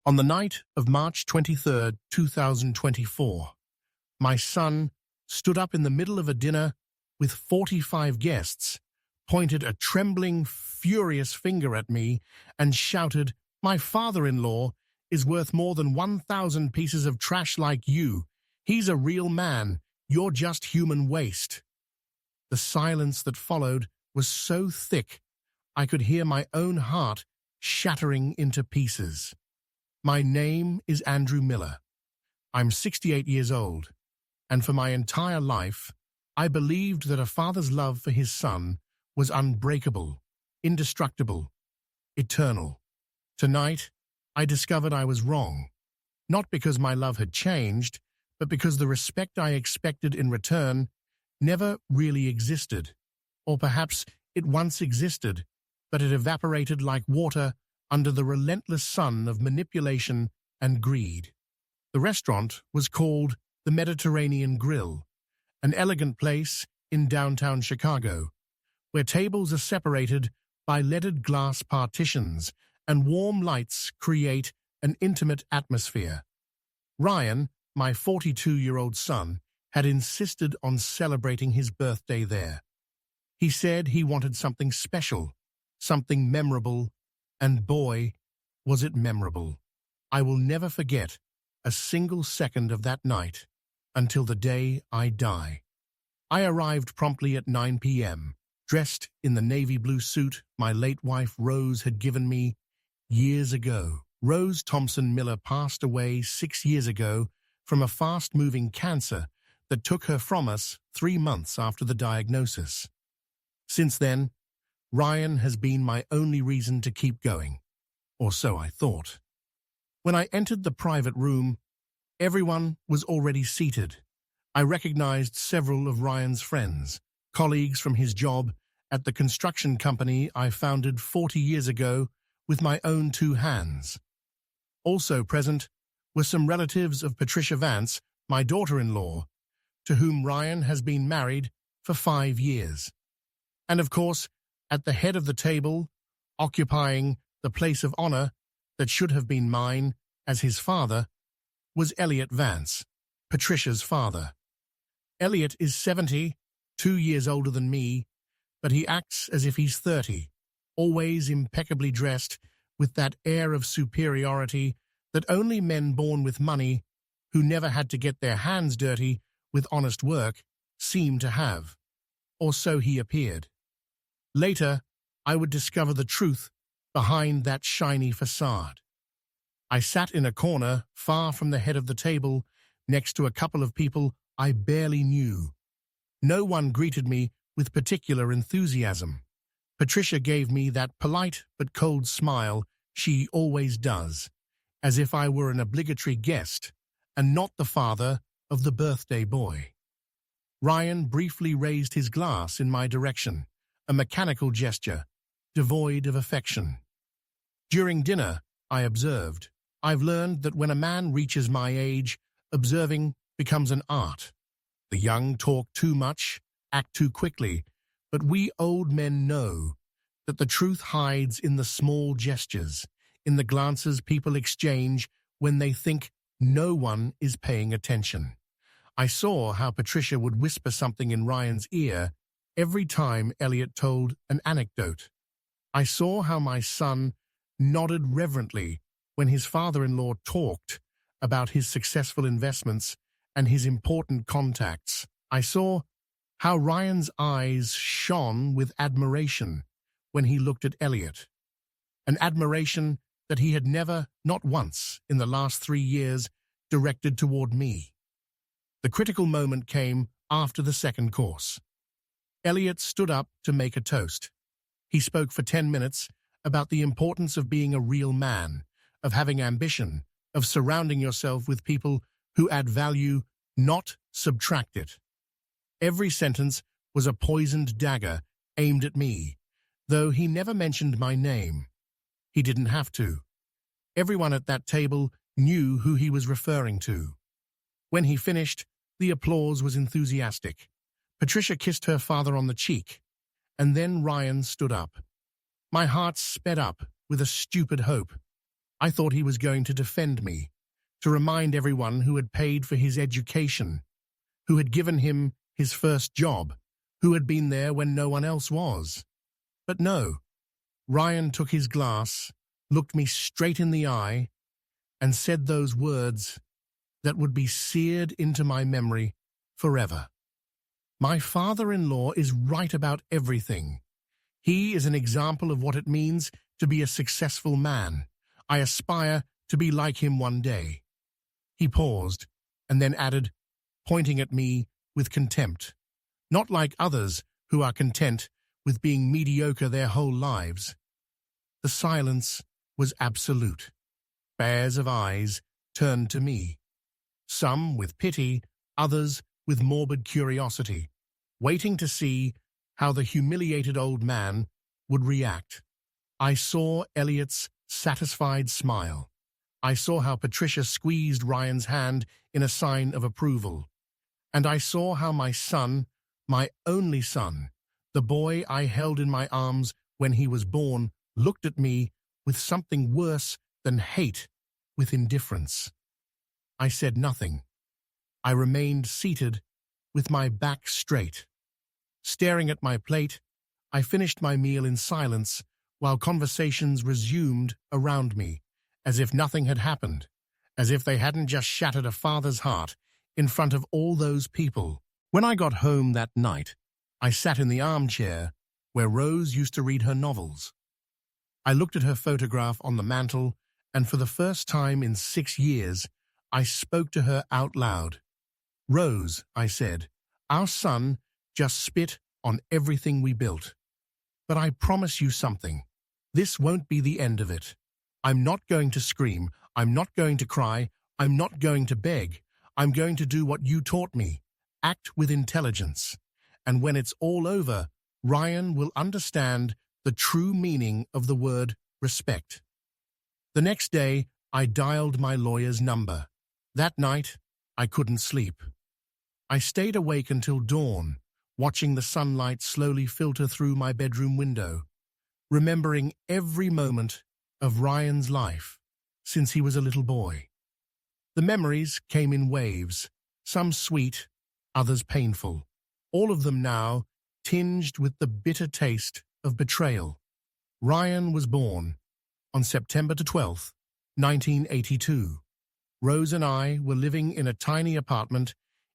On the night of March 23rd, 2024, my son stood up in the middle of a dinner with 45 guests, pointed a trembling, furious finger at me, and shouted, "My father-in-law is worth more than 1,000 pieces of trash like you. He's a real man. You're just human waste." The silence that followed was so thick, I could hear my own heart shattering into pieces. My name is Andrew Miller. I'm 68 years old, and for my entire life, I believed that a father's love for his son was unbreakable, indestructible, eternal. Tonight, I discovered I was wrong, not because my love had changed, but because the respect I expected in return never really existed. Or perhaps it once existed, but it evaporated like water under the relentless sun of manipulation and greed. The restaurant was called the Mediterranean Grill, an elegant place in downtown Chicago, where tables are separated by leaded glass partitions and warm lights create an intimate atmosphere. Ryan, my 42-year-old son, had insisted on celebrating his birthday there. He said he wanted something special, something memorable, and boy, was it memorable. I will never forget a single second of that night until the day I die. I arrived promptly at 9 p.m., dressed in the navy blue suit my late wife Rose had given me years ago. Rose Thompson Miller passed away 6 years ago from a fast-moving cancer that took her from us 3 months after the diagnosis. Since then, Ryan has been my only reason to keep going, or so I thought. When I entered the private room, everyone was already seated. I recognized several of Ryan's friends, colleagues from his job at the construction company I founded 40 years ago with my own 2 hands. Also present were some relatives of Patricia Vance, my daughter-in-law, to whom Ryan has been married for 5 years. And of course, at the head of the table, occupying the place of honor that should have been mine as his father, was Elliot Vance, Patricia's father. Elliot is 70, 2 years older than me, but he acts as if he's 30, always impeccably dressed with that air of superiority that only men born with money, who never had to get their hands dirty with honest work, seem to have. Or so he appeared. Later, I would discover the truth behind that shiny facade. I sat in a corner, far from the head of the table, next to a couple of people I barely knew. No one greeted me with particular enthusiasm. Patricia gave me that polite but cold smile she always does, as if I were an obligatory guest and not the father of the birthday boy. Ryan briefly raised his glass in my direction, a mechanical gesture, devoid of affection. During dinner, I observed, I've learned that when a man reaches my age, observing becomes an art. The young talk too much, act too quickly, but we old men know that the truth hides in the small gestures, in the glances people exchange when they think no one is paying attention. I saw how Patricia would whisper something in Ryan's ear every time Elliot told an anecdote. I saw how my son nodded reverently when his father-in-law talked about his successful investments and his important contacts. I saw how Ryan's eyes shone with admiration when he looked at Elliot, an admiration that he had never, not once, in the last 3 years, directed toward me. The critical moment came after the second course. Elliot stood up to make a toast. He spoke for 10 minutes about the importance of being a real man, of having ambition, of surrounding yourself with people who add value, not subtract it. Every sentence was a poisoned dagger aimed at me, though he never mentioned my name. He didn't have to. Everyone at that table knew who he was referring to. When he finished, the applause was enthusiastic. Patricia kissed her father on the cheek, and then Ryan stood up. My heart sped up with a stupid hope. I thought he was going to defend me, to remind everyone who had paid for his education, who had given him his first job, who had been there when no one else was. But no, Ryan took his glass, looked me straight in the eye, and said those words that would be seared into my memory forever. My father-in-law is right about everything. He is an example of what it means to be a successful man. I aspire to be like him one day. He paused, and then added, pointing at me with contempt, not like others who are content with being mediocre their whole lives. The silence was absolute. Pairs of eyes turned to me, some with pity, others with morbid curiosity, waiting to see how the humiliated old man would react. I saw Elliot's satisfied smile. I saw how Patricia squeezed Ryan's hand in a sign of approval. And I saw how my son, my only son, the boy I held in my arms when he was born, looked at me with something worse than hate, with indifference. I said nothing. I remained seated with my back straight. Staring at my plate, I finished my meal in silence while conversations resumed around me, as if nothing had happened, as if they hadn't just shattered a father's heart in front of all those people. When I got home that night, I sat in the armchair where Rose used to read her novels. I looked at her photograph on the mantel, and for the first time in 6 years, I spoke to her out loud. Rose, I said, our son just spit on everything we built. But I promise you something. This won't be the end of it. I'm not going to scream. I'm not going to cry. I'm not going to beg. I'm going to do what you taught me. Act with intelligence. And when it's all over, Ryan will understand the true meaning of the word respect. The next day, I dialed my lawyer's number. That night, I couldn't sleep. I stayed awake until dawn, watching the sunlight slowly filter through my bedroom window, remembering every moment of Ryan's life since he was a little boy. The memories came in waves, some sweet, others painful, all of them now tinged with the bitter taste of betrayal. Ryan was born on September 12th, 1982. Rose and I were living in a tiny apartment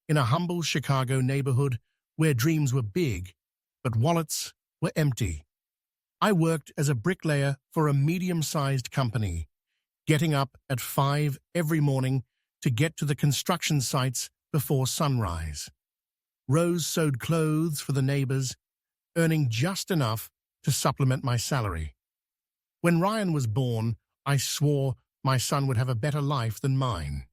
in a humble Chicago neighborhood where dreams were big, but wallets were empty. I worked as a bricklayer for a medium-sized company, getting up at 5 every morning to get to the construction sites before sunrise. Rose sewed clothes for the neighbors, earning just enough to supplement my salary. When Ryan was born, I swore my son would have a better life than mine.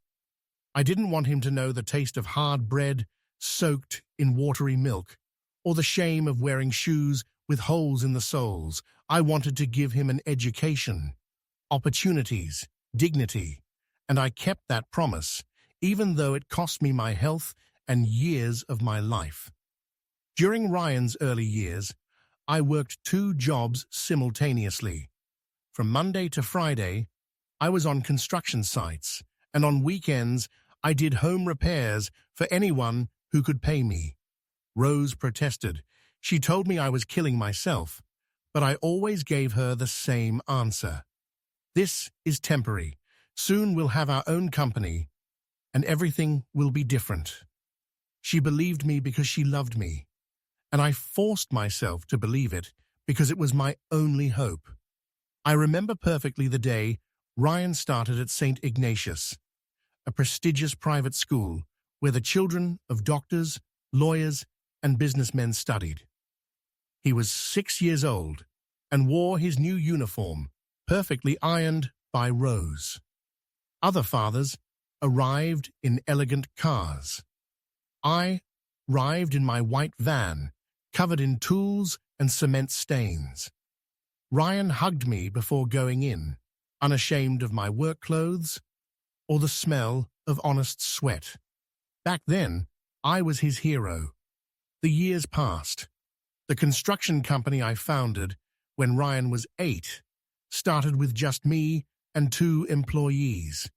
I didn't want him to know the taste of hard bread soaked in watery milk, or the shame of wearing shoes with holes in the soles. I wanted to give him an education, opportunities, dignity, and I kept that promise, even though it cost me my health and years of my life. During Ryan's early years, I worked 2 jobs simultaneously. From Monday to Friday, I was on construction sites, and on weekends, I did home repairs for anyone who could pay me. Rose protested. She told me I was killing myself, but I always gave her the same answer. This is temporary. Soon we'll have our own company, and everything will be different. She believed me because she loved me, and I forced myself to believe it because it was my only hope. I remember perfectly the day Ryan started at St. Ignatius, a prestigious private school where the children of doctors, lawyers, and businessmen studied. He was 6 years old and wore his new uniform, perfectly ironed by Rose. Other fathers arrived in elegant cars. I arrived in my white van, covered in tools and cement stains. Ryan hugged me before going in, unashamed of my work clothes or the smell of honest sweat. Back then, I was his hero. The years passed. The construction company I founded when Ryan was 8 started with just me and 2 employees.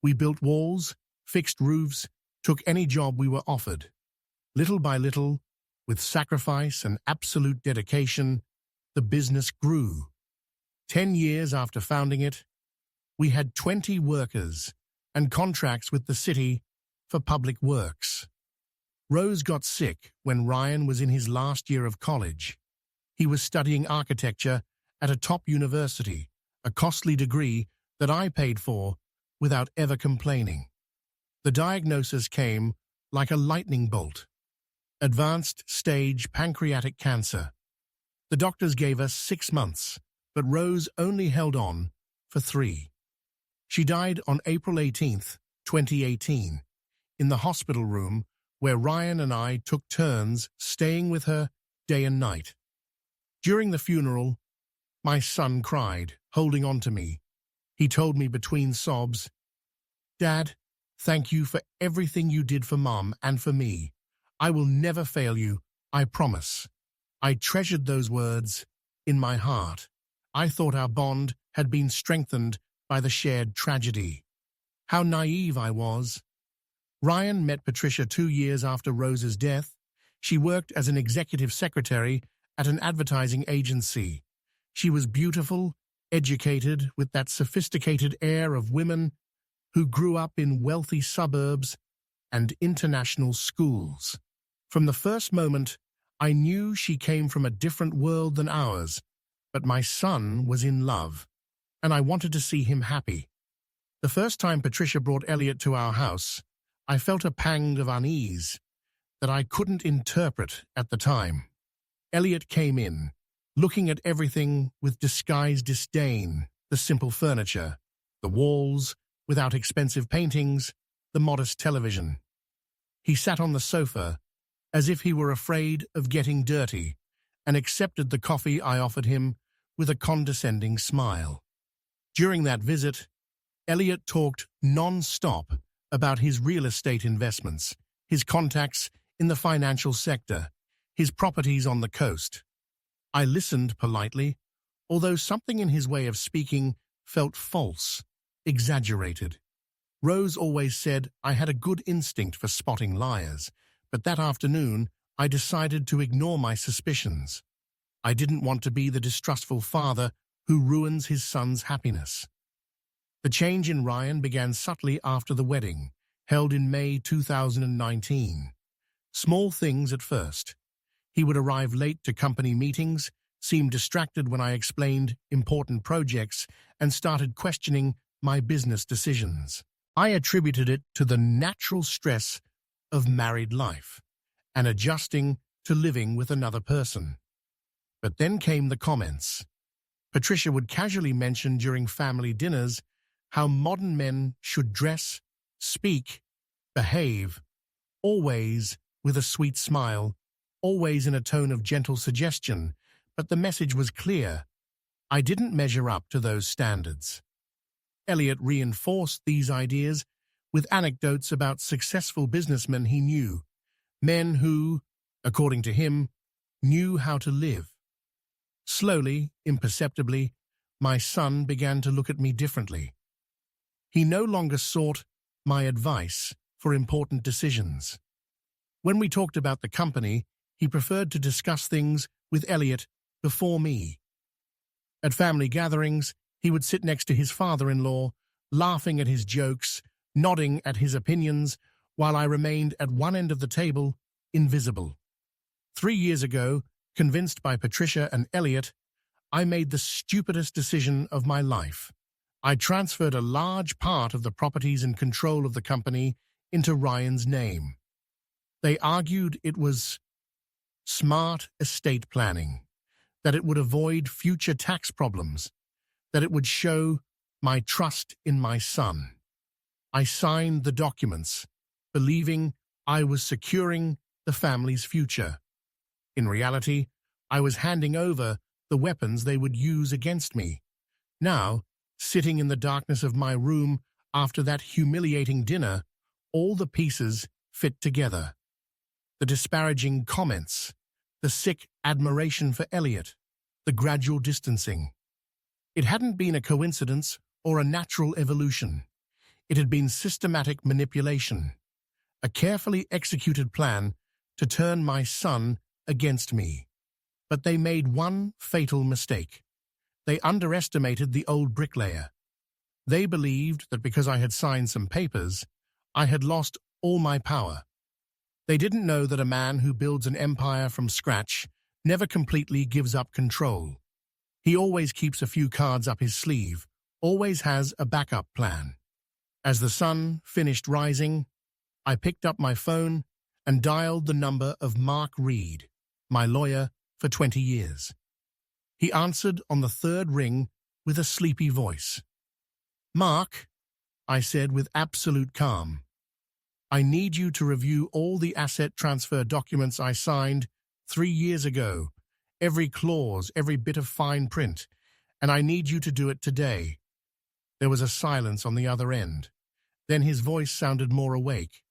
We built walls, fixed roofs, took any job we were offered. Little by little, with sacrifice and absolute dedication, the business grew. 10 years after founding it, we had 20 workers and contracts with the city for public works. Rose got sick when Ryan was in his last year of college. He was studying architecture at a top university, a costly degree that I paid for without ever complaining. The diagnosis came like a lightning bolt. Advanced stage pancreatic cancer. The doctors gave us 6 months, but Rose only held on for 3. She died on April 18th, 2018, in the hospital room where Ryan and I took turns staying with her day and night. During the funeral, my son cried, holding on to me. He told me between sobs, "Dad, thank you for everything you did for Mom and for me. I will never fail you, I promise." I treasured those words in my heart. I thought our bond had been strengthened by the shared tragedy. How naive I was. Ryan met Patricia 2 years after Rose's death. She worked as an executive secretary at an advertising agency. She was beautiful, educated, with that sophisticated air of women who grew up in wealthy suburbs and international schools. From the first moment, I knew she came from a different world than ours, but my son was in love, and I wanted to see him happy. The first time Patricia brought Elliot to our house, I felt a pang of unease that I couldn't interpret at the time. Elliot came in, looking at everything with disguised disdain, the simple furniture, the walls without expensive paintings, the modest television. He sat on the sofa as if he were afraid of getting dirty and accepted the coffee I offered him with a condescending smile. During that visit, Elliot talked non-stop about his real estate investments, his contacts in the financial sector, his properties on the coast. I listened politely, although something in his way of speaking felt false, exaggerated. Rose always said I had a good instinct for spotting liars, but that afternoon I decided to ignore my suspicions. I didn't want to be the distrustful father who ruins his son's happiness. The change in Ryan began subtly after the wedding, held in May 2019. Small things at first. He would arrive late to company meetings, seem distracted when I explained important projects, and started questioning my business decisions. I attributed it to the natural stress of married life and adjusting to living with another person. But then came the comments. Patricia would casually mention during family dinners how modern men should dress, speak, behave, always with a sweet smile, always in a tone of gentle suggestion, but the message was clear. I didn't measure up to those standards. Elliot reinforced these ideas with anecdotes about successful businessmen he knew, men who, according to him, knew how to live. Slowly, imperceptibly, my son began to look at me differently. He no longer sought my advice for important decisions. When we talked about the company, he preferred to discuss things with Elliot before me. At family gatherings, he would sit next to his father-in-law, laughing at his jokes, nodding at his opinions, while I remained at one end of the table, invisible. 3 years ago, convinced by Patricia and Elliot, I made the stupidest decision of my life. I transferred a large part of the properties and control of the company into Ryan's name. They argued it was smart estate planning, that it would avoid future tax problems, that it would show my trust in my son. I signed the documents, believing I was securing the family's future. In reality, I was handing over the weapons they would use against me. Now, sitting in the darkness of my room after that humiliating dinner, all the pieces fit together. The disparaging comments, the sick admiration for Elliot, the gradual distancing. It hadn't been a coincidence or a natural evolution. It had been systematic manipulation, a carefully executed plan to turn my son against me. But they made one fatal mistake. They underestimated the old bricklayer. They believed that because I had signed some papers, I had lost all my power. They didn't know that a man who builds an empire from scratch never completely gives up control. He always keeps a few cards up his sleeve, always has a backup plan. As the sun finished rising, I picked up my phone and dialed the number of Mark Reed, my lawyer for 20 years. He answered on the third ring with a sleepy voice. "Mark," I said with absolute calm, "I need you to review all the asset transfer documents I signed 3 years ago, every clause, every bit of fine print, and I need you to do it today." There was a silence on the other end. Then his voice sounded more awake.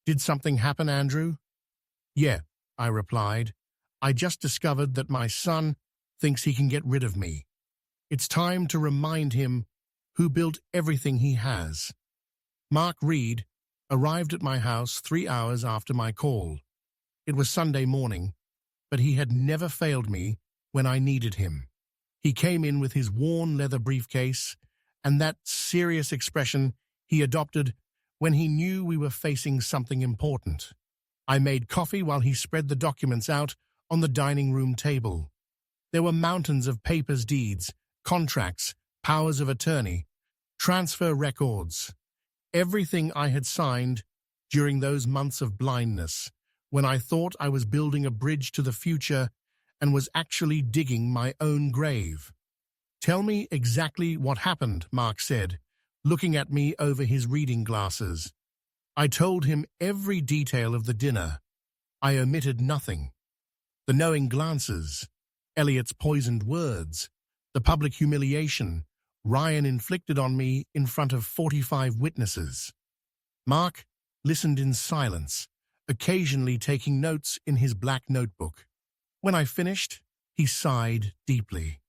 "Did something happen, Andrew?" "Yeah," I replied. "I just discovered that my son thinks he can get rid of me. It's time to remind him who built everything he has." Mark Reed arrived at my house 3 hours after my call. It was Sunday morning, but he had never failed me when I needed him. He came in with his worn leather briefcase and that serious expression he adopted when he knew we were facing something important. I made coffee while he spread the documents out on the dining room table. There were mountains of papers, deeds, contracts, powers of attorney, transfer records, everything I had signed during those months of blindness, when I thought I was building a bridge to the future and was actually digging my own grave. "Tell me exactly what happened," Mark said, looking at me over his reading glasses. I told him every detail of the dinner. I omitted nothing. The knowing glances, Elliot's poisoned words, the public humiliation Ryan inflicted on me in front of 45 witnesses. Mark listened in silence, occasionally taking notes in his black notebook. When I finished, he sighed deeply.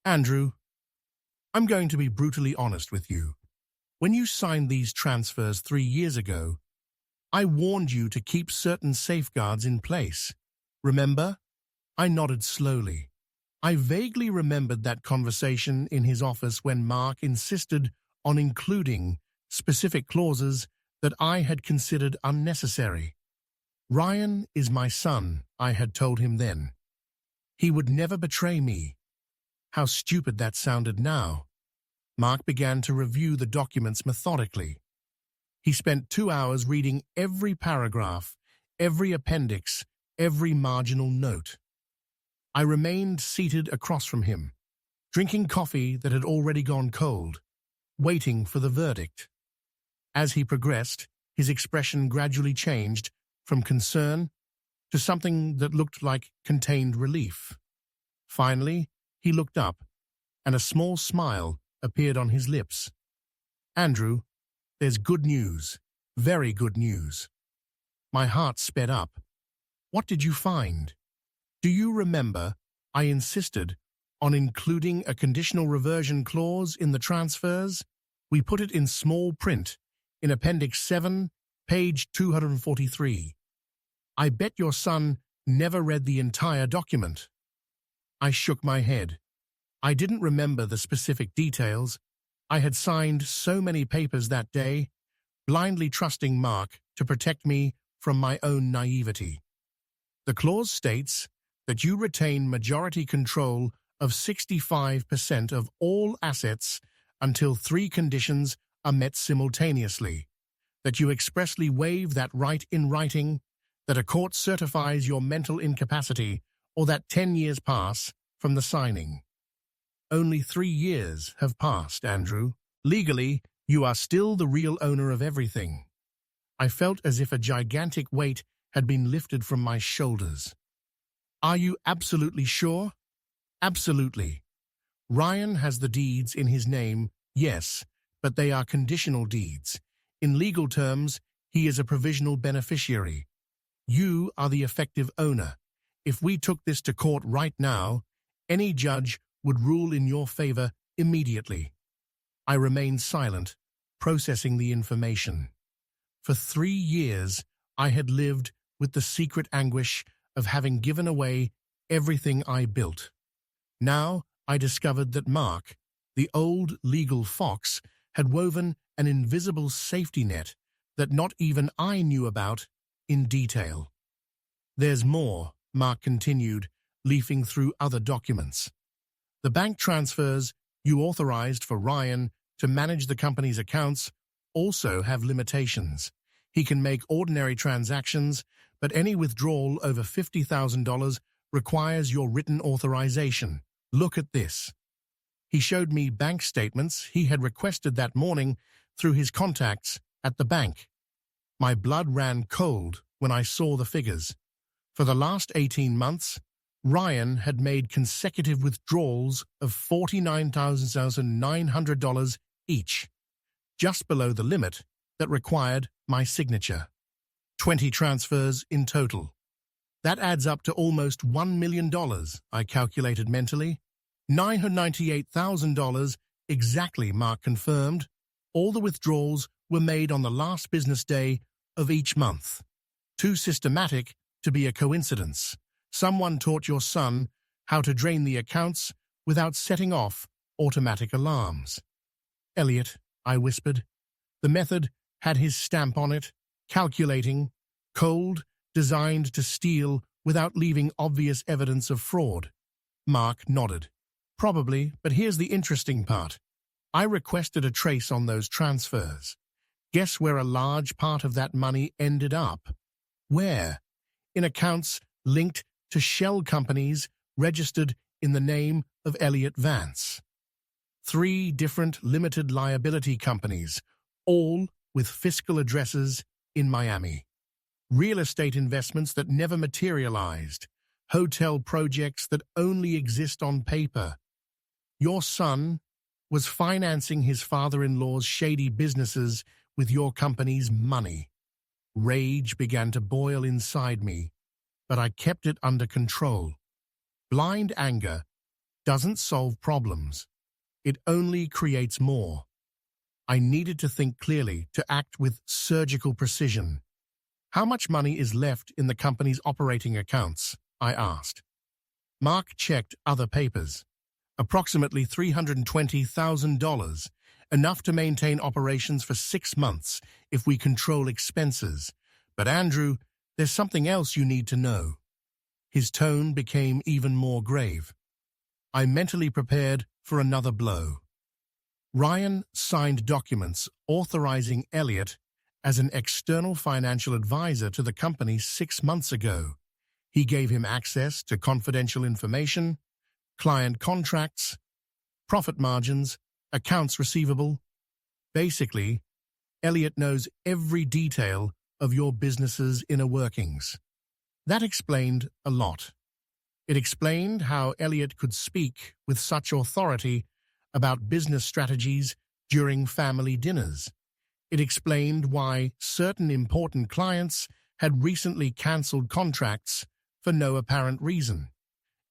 "Andrew, I'm going to be brutally honest with you. When you signed these transfers 3 years ago, I warned you to keep certain safeguards in place. Remember?" I nodded slowly. I vaguely remembered that conversation in his office when Mark insisted on including specific clauses that I had considered unnecessary. "Ryan is my son," I had told him then. "He would never betray me." How stupid that sounded now. Mark began to review the documents methodically. He spent 2 hours reading every paragraph, every appendix, every marginal note. I remained seated across from him, drinking coffee that had already gone cold, waiting for the verdict. As he progressed, his expression gradually changed from concern to something that looked like contained relief. Finally, he looked up, and a small smile appeared on his lips. "Andrew, there's good news, very good news." My heart sped up. "What did you find?" "Do you remember I insisted on including a conditional reversion clause in the transfers? We put it in small print in Appendix 7, page 243. I bet your son never read the entire document." I shook my head. I didn't remember the specific details. I had signed so many papers that day, blindly trusting Mark to protect me from my own naivety. "The clause states that you retain majority control of 65% of all assets until 3 conditions are met simultaneously, that you expressly waive that right in writing, that a court certifies your mental incapacity, or that 10 years pass from the signing." Only 3 years have passed, Andrew. Legally, you are still the real owner of everything. I felt as if a gigantic weight had been lifted from my shoulders. "Are you absolutely sure?" "Absolutely. Ryan has the deeds in his name, yes, but they are conditional deeds. In legal terms, he is a provisional beneficiary. You are the effective owner. If we took this to court right now, any judge would rule in your favor immediately." I remained silent, processing the information. For 3 years, I had lived with the secret anguish of having given away everything I built. Now I discovered that Mark, the old legal fox, had woven an invisible safety net that not even I knew about in detail. "There's more," Mark continued, leafing through other documents. "The bank transfers you authorized for Ryan to manage the company's accounts also have limitations. He can make ordinary transactions, but any withdrawal over $50,000 requires your written authorization. Look at this." He showed me bank statements he had requested that morning through his contacts at the bank. My blood ran cold when I saw the figures. For the last 18 months, Ryan had made consecutive withdrawals of $49,900 each, just below the limit that required my signature. 20 transfers in total. That adds up to almost $1 million, I calculated mentally. $998,000 exactly, Mark confirmed. All the withdrawals were made on the last business day of each month. Too systematic to be a coincidence. Someone taught your son how to drain the accounts without setting off automatic alarms. "Elliot," I whispered. The method had his stamp on it, calculating, cold, designed to steal without leaving obvious evidence of fraud. Mark nodded. "Probably, but here's the interesting part. I requested a trace on those transfers. Guess where a large part of that money ended up? Where? In accounts linked to shell companies registered in the name of Elliot Vance. 3 different limited liability companies, all with fiscal addresses in Miami. Real estate investments that never materialized. Hotel projects that only exist on paper. Your son was financing his father-in-law's shady businesses with your company's money." Rage began to boil inside me, but I kept it under control. Blind anger doesn't solve problems. It only creates more. I needed to think clearly, to act with surgical precision. "How much money is left in the company's operating accounts?" I asked. Mark checked other papers. "Approximately $320,000, enough to maintain operations for 6 months if we control expenses. But Andrew, there's something else you need to know." His tone became even more grave. I mentally prepared for another blow. Ryan signed documents authorizing Elliot as an external financial advisor to the company 6 months ago. He gave him access to confidential information, client contracts, profit margins, accounts receivable. Basically, Elliot knows every detail of your business's inner workings. That explained a lot. It explained how Elliot could speak with such authority about business strategies during family dinners. It explained why certain important clients had recently cancelled contracts for no apparent reason.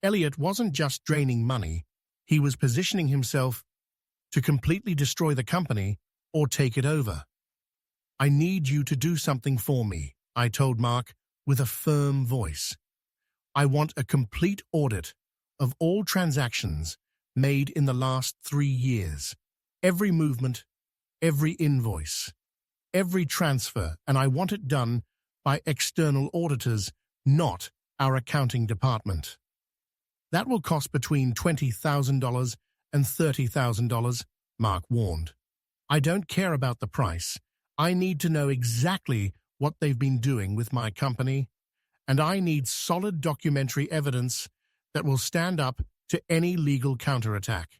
Elliot wasn't just draining money, he was positioning himself to completely destroy the company or take it over. "I need you to do something for me," I told Mark with a firm voice. "I want a complete audit of all transactions made in the last 3 years. Every movement, every invoice, every transfer, and I want it done by external auditors, not our accounting department. That will cost between $20,000 and $30,000, Mark warned. "I don't care about the price. I need to know exactly what they've been doing with my company, and I need solid documentary evidence that will stand up to any legal counterattack."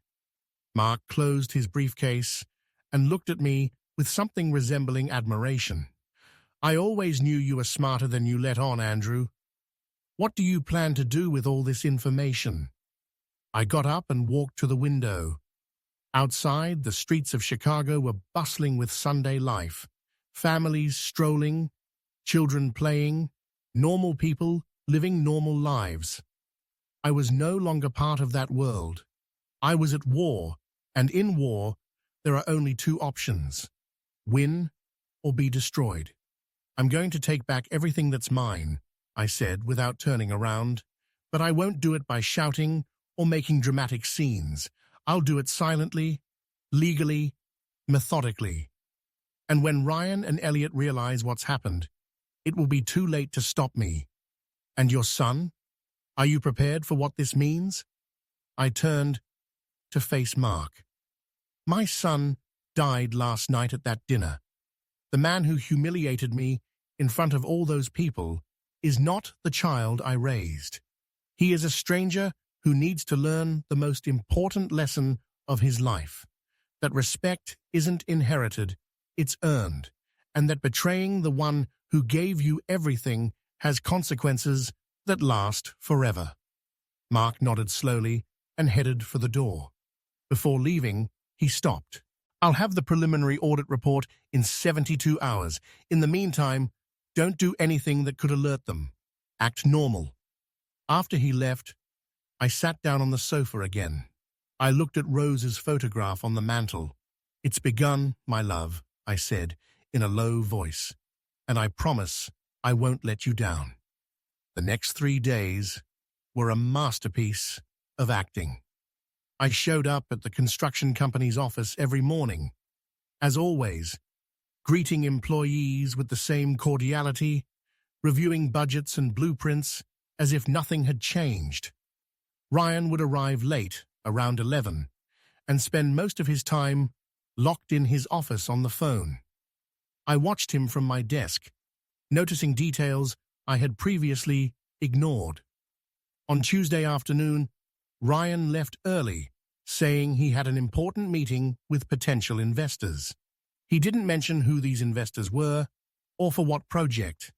Mark closed his briefcase and looked at me with something resembling admiration. "I always knew you were smarter than you let on, Andrew. What do you plan to do with all this information?" I got up and walked to the window. Outside, the streets of Chicago were bustling with Sunday life. Families strolling, children playing, normal people living normal lives. I was no longer part of that world. I was at war, and in war, There are only two options: win or be destroyed. I'm going to take back everything that's mine, I said without turning around. But I won't do it by shouting or making dramatic scenes. I'll do it silently, legally, methodically. And when Ryan and Elliot realize what's happened, it will be too late to stop me. And your son? Are you prepared for what this means? I turned to face Mark. My son died last night at that dinner. The man who humiliated me in front of all those people is not the child I raised. He is a stranger who needs to learn the most important lesson of his life, that respect isn't inherited, it's earned, and that betraying the one who gave you everything has consequences that last forever. Mark nodded slowly and headed for the door. Before leaving, he stopped. I'll have the preliminary audit report in 72 hours. In the meantime, don't do anything that could alert them. Act normal. After he left, I sat down on the sofa again. I looked at Rose's photograph on the mantel. It's begun, my love, I said in a low voice, and I promise I won't let you down. The next 3 days were a masterpiece of acting. I showed up at the construction company's office every morning, as always, greeting employees with the same cordiality, reviewing budgets and blueprints as if nothing had changed. Ryan would arrive late, around 11, and spend most of his time locked in his office on the phone. I watched him from my desk, noticing details I had previously ignored. On Tuesday afternoon, Ryan left early, saying he had an important meeting with potential investors. He didn't mention who these investors were or for what project.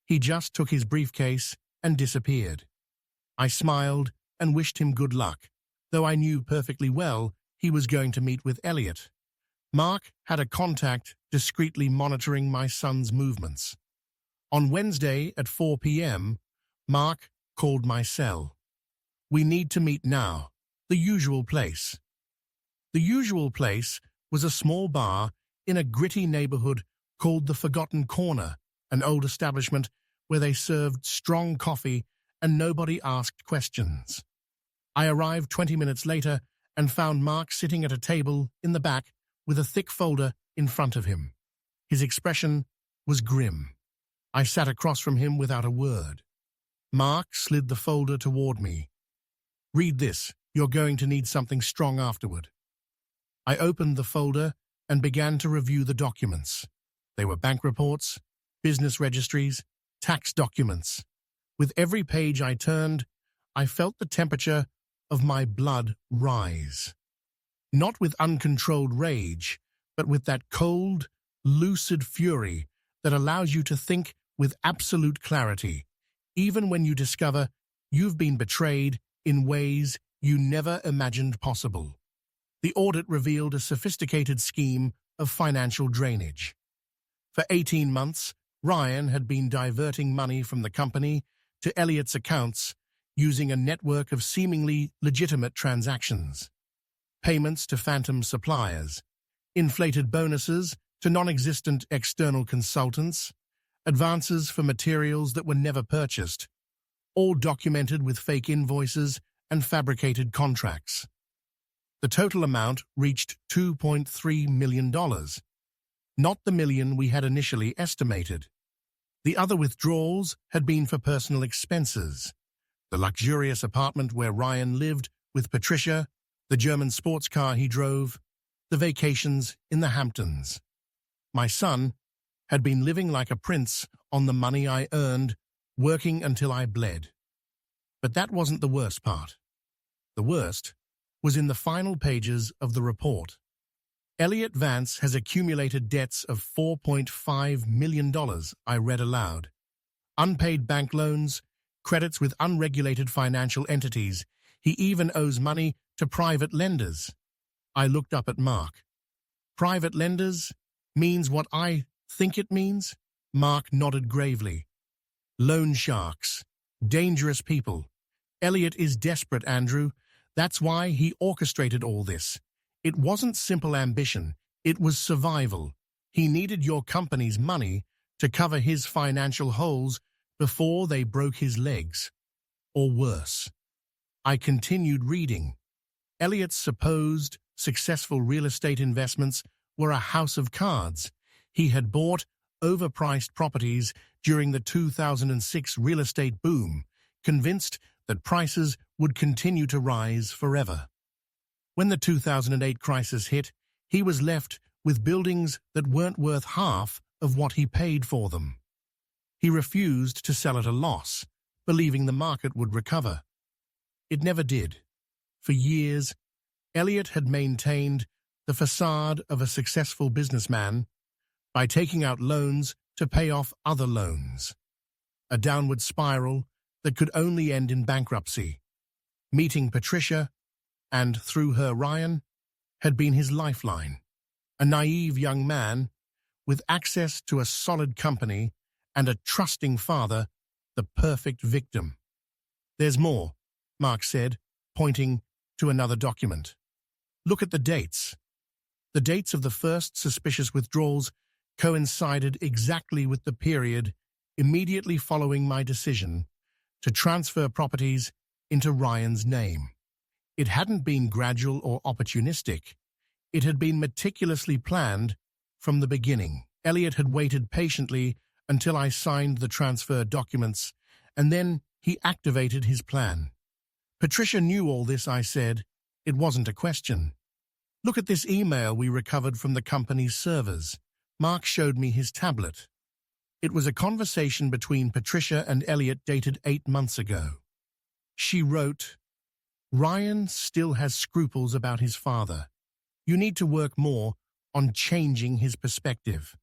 He just took his briefcase and disappeared. I smiled and wished him good luck, though I knew perfectly well he was going to meet with Elliot. Mark had a contact discreetly monitoring my son's movements. On Wednesday at 4 p.m., Mark called my cell. We need to meet now. The usual place. The usual place was a small bar in a gritty neighborhood called the Forgotten Corner, an old establishment where they served strong coffee and nobody asked questions. I arrived 20 minutes later and found Mark sitting at a table in the back with a thick folder in front of him. His expression was grim. I sat across from him without a word. Mark slid the folder toward me. Read this. You're going to need something strong afterward. I opened the folder and began to review the documents. They were bank reports, business registries, tax documents. With every page I turned, I felt the temperature of my blood rise. Not with uncontrolled rage, but with that cold, lucid fury that allows you to think with absolute clarity, even when you discover you've been betrayed in ways you never imagined possible. The audit revealed a sophisticated scheme of financial drainage. For 18 months, Ryan had been diverting money from the company to Elliot's accounts using a network of seemingly legitimate transactions. Payments to phantom suppliers, inflated bonuses to non-existent external consultants, advances for materials that were never purchased, all documented with fake invoices and fabricated contracts. The total amount reached $2.3 million, not the million we had initially estimated. The other withdrawals had been for personal expenses: the luxurious apartment where Ryan lived with Patricia, the German sports car he drove, the vacations in the Hamptons. My son had been living like a prince on the money I earned, working until I bled. But that wasn't the worst part. The worst was in the final pages of the report. Elliot Vance has accumulated debts of $4.5 million, I read aloud. Unpaid bank loans, credits with unregulated financial entities. He even owes money to private lenders. I looked up at Mark. Private lenders means what I think it means? Mark nodded gravely. Loan sharks. Dangerous people. Elliot is desperate, Andrew. That's why he orchestrated all this. It wasn't simple ambition, it was survival. He needed your company's money to cover his financial holes before they broke his legs. Or worse. I continued reading. Elliot's supposed successful real estate investments were a house of cards. He had bought overpriced properties during the 2006 real estate boom, convinced that prices would continue to rise forever. When the 2008 crisis hit, he was left with buildings that weren't worth half of what he paid for them. He refused to sell at a loss, believing the market would recover. It never did. For years, Elliot had maintained the facade of a successful businessman by taking out loans to pay off other loans. A downward spiral that could only end in bankruptcy. Meeting Patricia, and through her Ryan, had been his lifeline. A naive young man with access to a solid company and a trusting father, the perfect victim. "There's more," Mark said, pointing to another document. "Look at the dates." The dates of the first suspicious withdrawals coincided exactly with the period immediately following my decision to transfer properties into Ryan's name. It hadn't been gradual or opportunistic. It had been meticulously planned from the beginning. Elliot had waited patiently until I signed the transfer documents, and then he activated his plan. "Patricia knew all this," I said. "It wasn't a question." "Look at this email we recovered from the company's servers." Mark showed me his tablet. It was a conversation between Patricia and Elliot dated 8 months ago. She wrote, "Ryan still has scruples about his father. You need to work more on changing his perspective.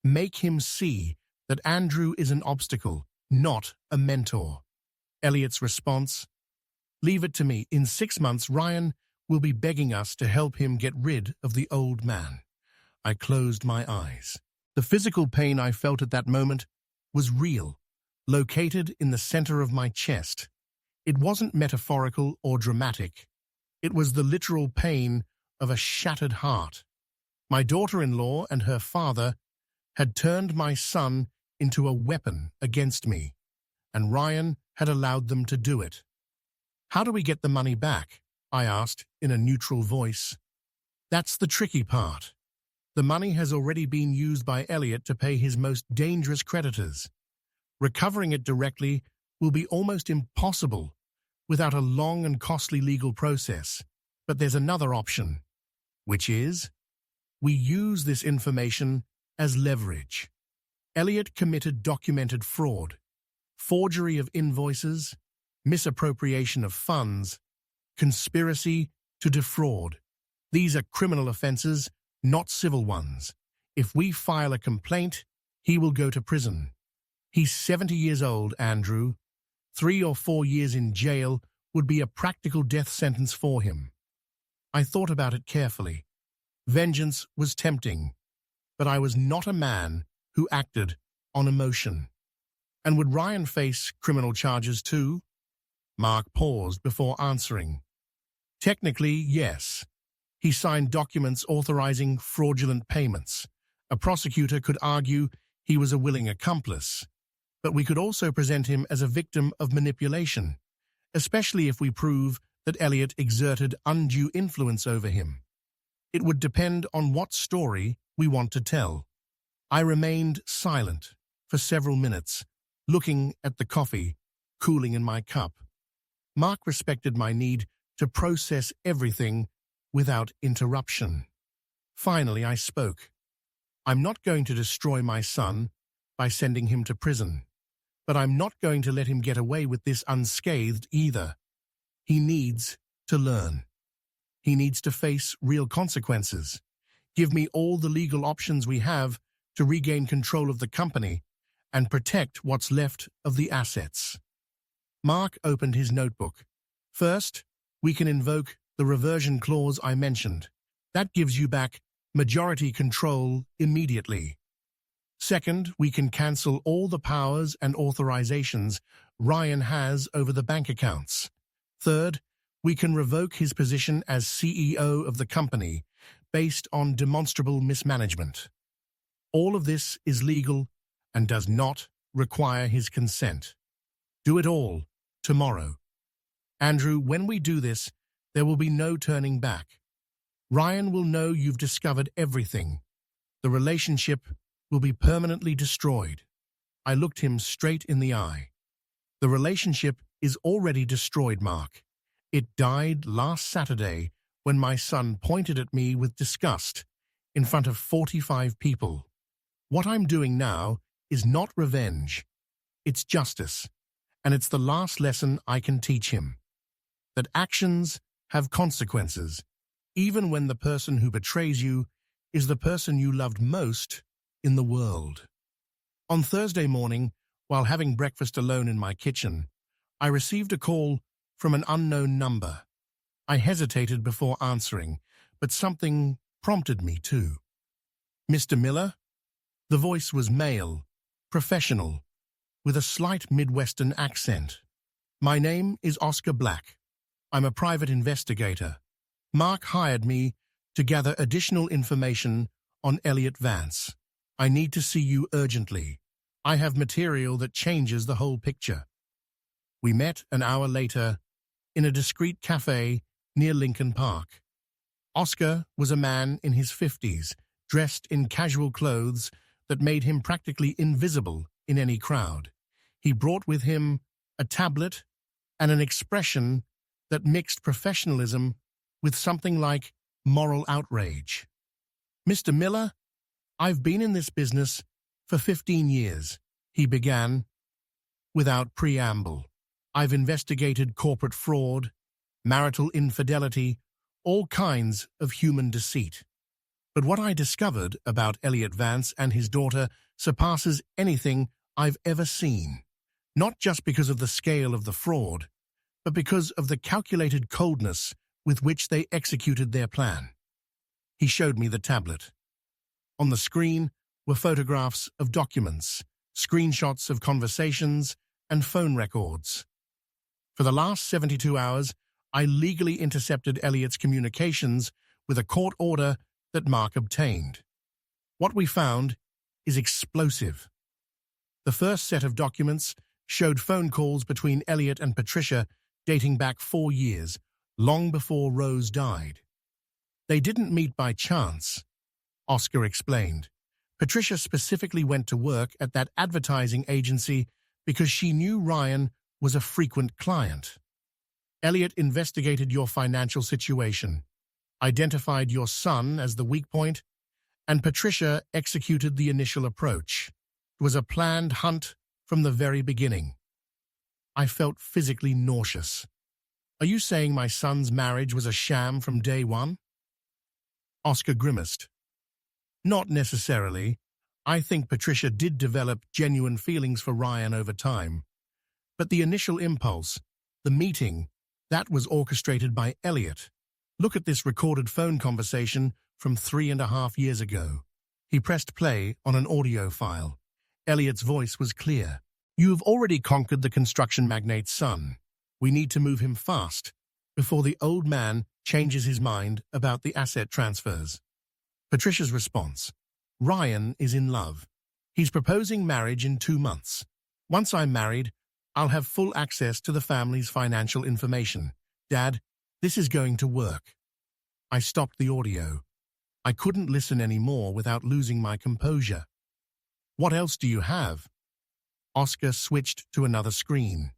Make him see that Andrew is an obstacle, not a mentor." Elliot's response, "Leave it to me. In 6 months, Ryan will be begging us to help him get rid of the old man." I closed my eyes. The physical pain I felt at that moment was real, located in the center of my chest. It wasn't metaphorical or dramatic. It was the literal pain of a shattered heart. My daughter-in-law and her father had turned my son into a weapon against me, and Ryan had allowed them to do it. "How do we get the money back?" I asked in a neutral voice. "That's the tricky part. The money has already been used by Elliot to pay his most dangerous creditors. Recovering it directly will be almost impossible without a long and costly legal process. But there's another option, which is we use this information as leverage. Elliot committed documented fraud, forgery of invoices, misappropriation of funds, conspiracy to defraud. These are criminal offenses, not civil ones. If we file a complaint, he will go to prison. He's 70 years old, Andrew. 3 or 4 years in jail would be a practical death sentence for him." I thought about it carefully. Vengeance was tempting, but I was not a man who acted on emotion. "And would Ryan face criminal charges too?" Mark paused before answering. "Technically, yes. He signed documents authorizing fraudulent payments. A prosecutor could argue he was a willing accomplice, but we could also present him as a victim of manipulation, especially if we prove that Elliot exerted undue influence over him. It would depend on what story we want to tell." I remained silent for several minutes, looking at the coffee cooling in my cup. Mark respected my need to process everything without interruption. Finally, I spoke. "I'm not going to destroy my son by sending him to prison, but I'm not going to let him get away with this unscathed either. He needs to learn. He needs to face real consequences. Give me all the legal options we have to regain control of the company and protect what's left of the assets." Mark opened his notebook. "First, we can invoke the reversion clause I mentioned. That gives you back majority control immediately. Second, we can cancel all the powers and authorizations Ryan has over the bank accounts. Third, We can revoke his position as CEO of the company based on demonstrable mismanagement. All of this is legal and does not require his consent. Do it all tomorrow. Andrew, when we do this, there will be no turning back. Ryan will know you've discovered everything. The relationship will be permanently destroyed. I looked him straight in the eye. The relationship is already destroyed, Mark. It died last Saturday when my son pointed at me with disgust in front of 45 people. What I'm doing now is not revenge. It's justice, and it's the last lesson I can teach him. That actions have consequences, even when the person who betrays you is the person you loved most in the world. On Thursday morning, while having breakfast alone in my kitchen, I received a call from an unknown number. I hesitated before answering, but something prompted me to. Mr. Miller? The voice was male, professional, with a slight Midwestern accent. My name is Oscar Black. I'm a private investigator. Mark hired me to gather additional information on Elliot Vance. I need to see you urgently. I have material that changes the whole picture. We met an hour later in a discreet cafe near Lincoln Park. Oscar was a man in his 50s, dressed in casual clothes that made him practically invisible in any crowd. He brought with him a tablet and an expression that mixed professionalism with something like moral outrage. Mr. Miller, I've been in this business for 15 years, he began, without preamble. I've investigated corporate fraud, marital infidelity, all kinds of human deceit. But what I discovered about Elliot Vance and his daughter surpasses anything I've ever seen, not just because of the scale of the fraud, but because of the calculated coldness with which they executed their plan. He showed me the tablet. On the screen were photographs of documents, screenshots of conversations, and phone records. For the last 72 hours, I legally intercepted Elliot's communications with a court order that Mark obtained. What we found is explosive. The first set of documents showed phone calls between Elliot and Patricia dating back 4 years, long before Rose died. They didn't meet by chance, Oscar explained. Patricia specifically went to work at that advertising agency because she knew Ryan was a frequent client. Elliot investigated your financial situation, identified your son as the weak point, and Patricia executed the initial approach. It was a planned hunt from the very beginning. I felt physically nauseous. Are you saying my son's marriage was a sham from day one? Oscar grimaced. Not necessarily. I think Patricia did develop genuine feelings for Ryan over time. But the initial impulse, the meeting, that was orchestrated by Elliot. Look at this recorded phone conversation from 3.5 years ago. He pressed play on an audio file. Elliot's voice was clear. You've already conquered the construction magnate's son. We need to move him fast before the old man changes his mind about the asset transfers. Patricia's response. Ryan is in love. He's proposing marriage in 2 months. Once I'm married, I'll have full access to the family's financial information. Dad, this is going to work. I stopped the audio. I couldn't listen anymore without losing my composure. What else do you have? Oscar switched to another screen.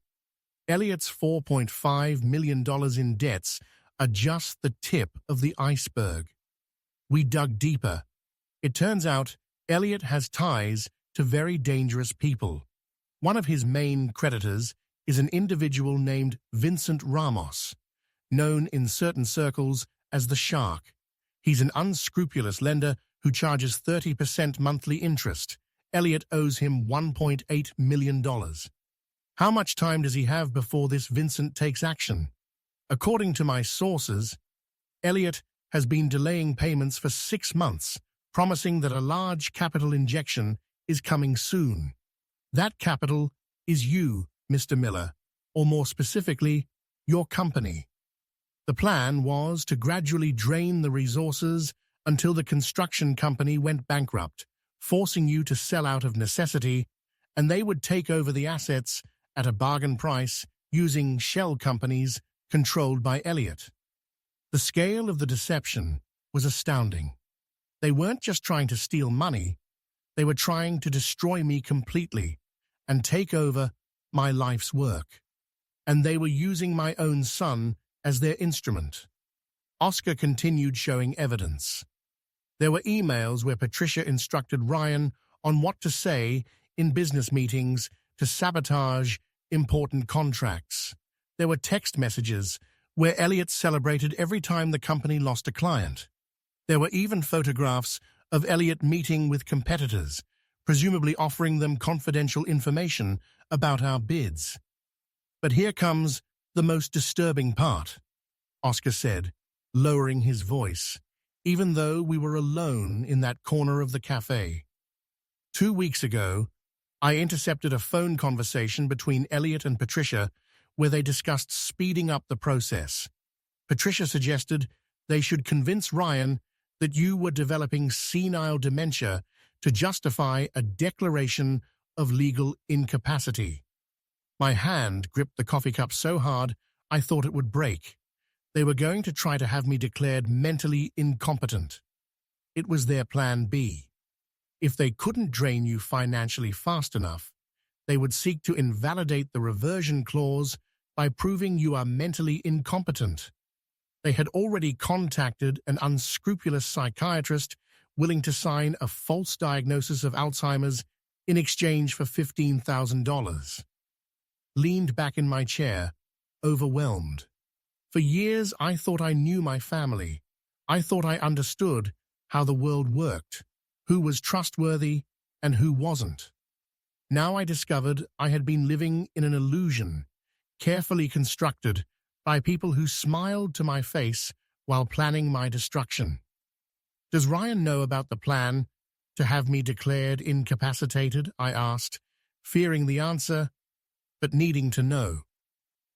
Elliot's $4.5 million in debts are just the tip of the iceberg. We dug deeper. It turns out Elliot has ties to very dangerous people. One of his main creditors is an individual named Vincent Ramos, known in certain circles as the Shark. He's an unscrupulous lender who charges 30% monthly interest. Elliot owes him $1.8 million. How much time does he have before this Vincent takes action? According to my sources, Elliot has been delaying payments for 6 months, promising that a large capital injection is coming soon. That capital is you, Mr. Miller, or more specifically, your company. The plan was to gradually drain the resources until the construction company went bankrupt, forcing you to sell out of necessity, and they would take over the assets at a bargain price using shell companies controlled by Elliot. The scale of the deception was astounding. They weren't just trying to steal money, they were trying to destroy me completely and take over my life's work. And they were using my own son as their instrument. Oscar continued showing evidence. There were emails where Patricia instructed Ryan on what to say in business meetings to sabotage important contracts. There were text messages where Elliot celebrated every time the company lost a client. There were even photographs of Elliot meeting with competitors, presumably offering them confidential information about our bids. But here comes the most disturbing part, Oscar said, lowering his voice, even though we were alone in that corner of the cafe. 2 weeks ago, I intercepted a phone conversation between Elliot and Patricia where they discussed speeding up the process. Patricia suggested they should convince Ryan that you were developing senile dementia to justify a declaration of legal incapacity. My hand gripped the coffee cup so hard I thought it would break. They were going to try to have me declared mentally incompetent. It was their plan B. If they couldn't drain you financially fast enough, they would seek to invalidate the reversion clause by proving you are mentally incompetent. They had already contacted an unscrupulous psychiatrist willing to sign a false diagnosis of Alzheimer's in exchange for $15,000. Leaned back in my chair, overwhelmed. For years, I thought I knew my family. I thought I understood how the world worked, who was trustworthy and who wasn't. Now I discovered I had been living in an illusion, carefully constructed by people who smiled to my face while planning my destruction. Does Ryan know about the plan to have me declared incapacitated? I asked, fearing the answer, but needing to know.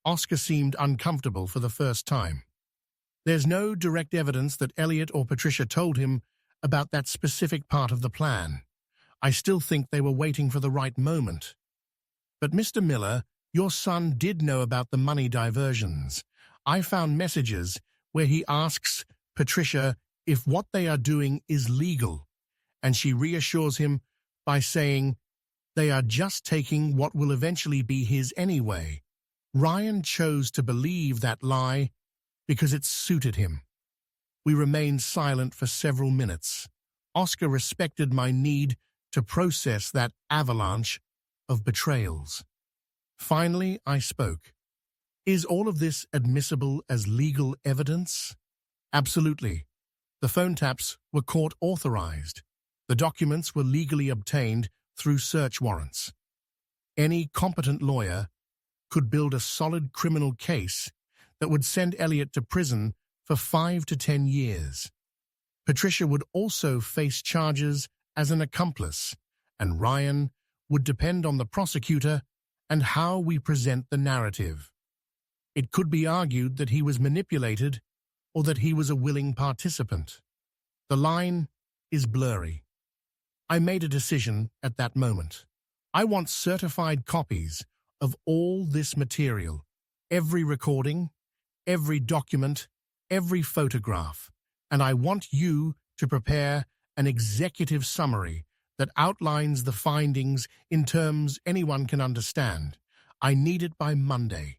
Oscar seemed uncomfortable for the first time. There's no direct evidence that Elliot or Patricia told him about that specific part of the plan. I still think they were waiting for the right moment. But Mr. Miller, your son did know about the money diversions. I found messages where he asks Patricia if what they are doing is legal, and she reassures him by saying they are just taking what will eventually be his anyway. Ryan chose to believe that lie because it suited him. We remained silent for several minutes. Oscar respected my need to process that avalanche of betrayals. Finally, I spoke. Is all of this admissible as legal evidence? Absolutely. The phone taps were court-authorized. The documents were legally obtained through search warrants. Any competent lawyer could build a solid criminal case that would send Elliot to prison for 5 to 10 years. Patricia would also face charges as an accomplice, and Ryan would depend on the prosecutor and how we present the narrative. It could be argued that he was manipulated or that he was a willing participant. The line is blurry. I made a decision at that moment. I want certified copies of all this material, every recording, every document, every photograph, and I want you to prepare an executive summary that outlines the findings in terms anyone can understand. I need it by Monday.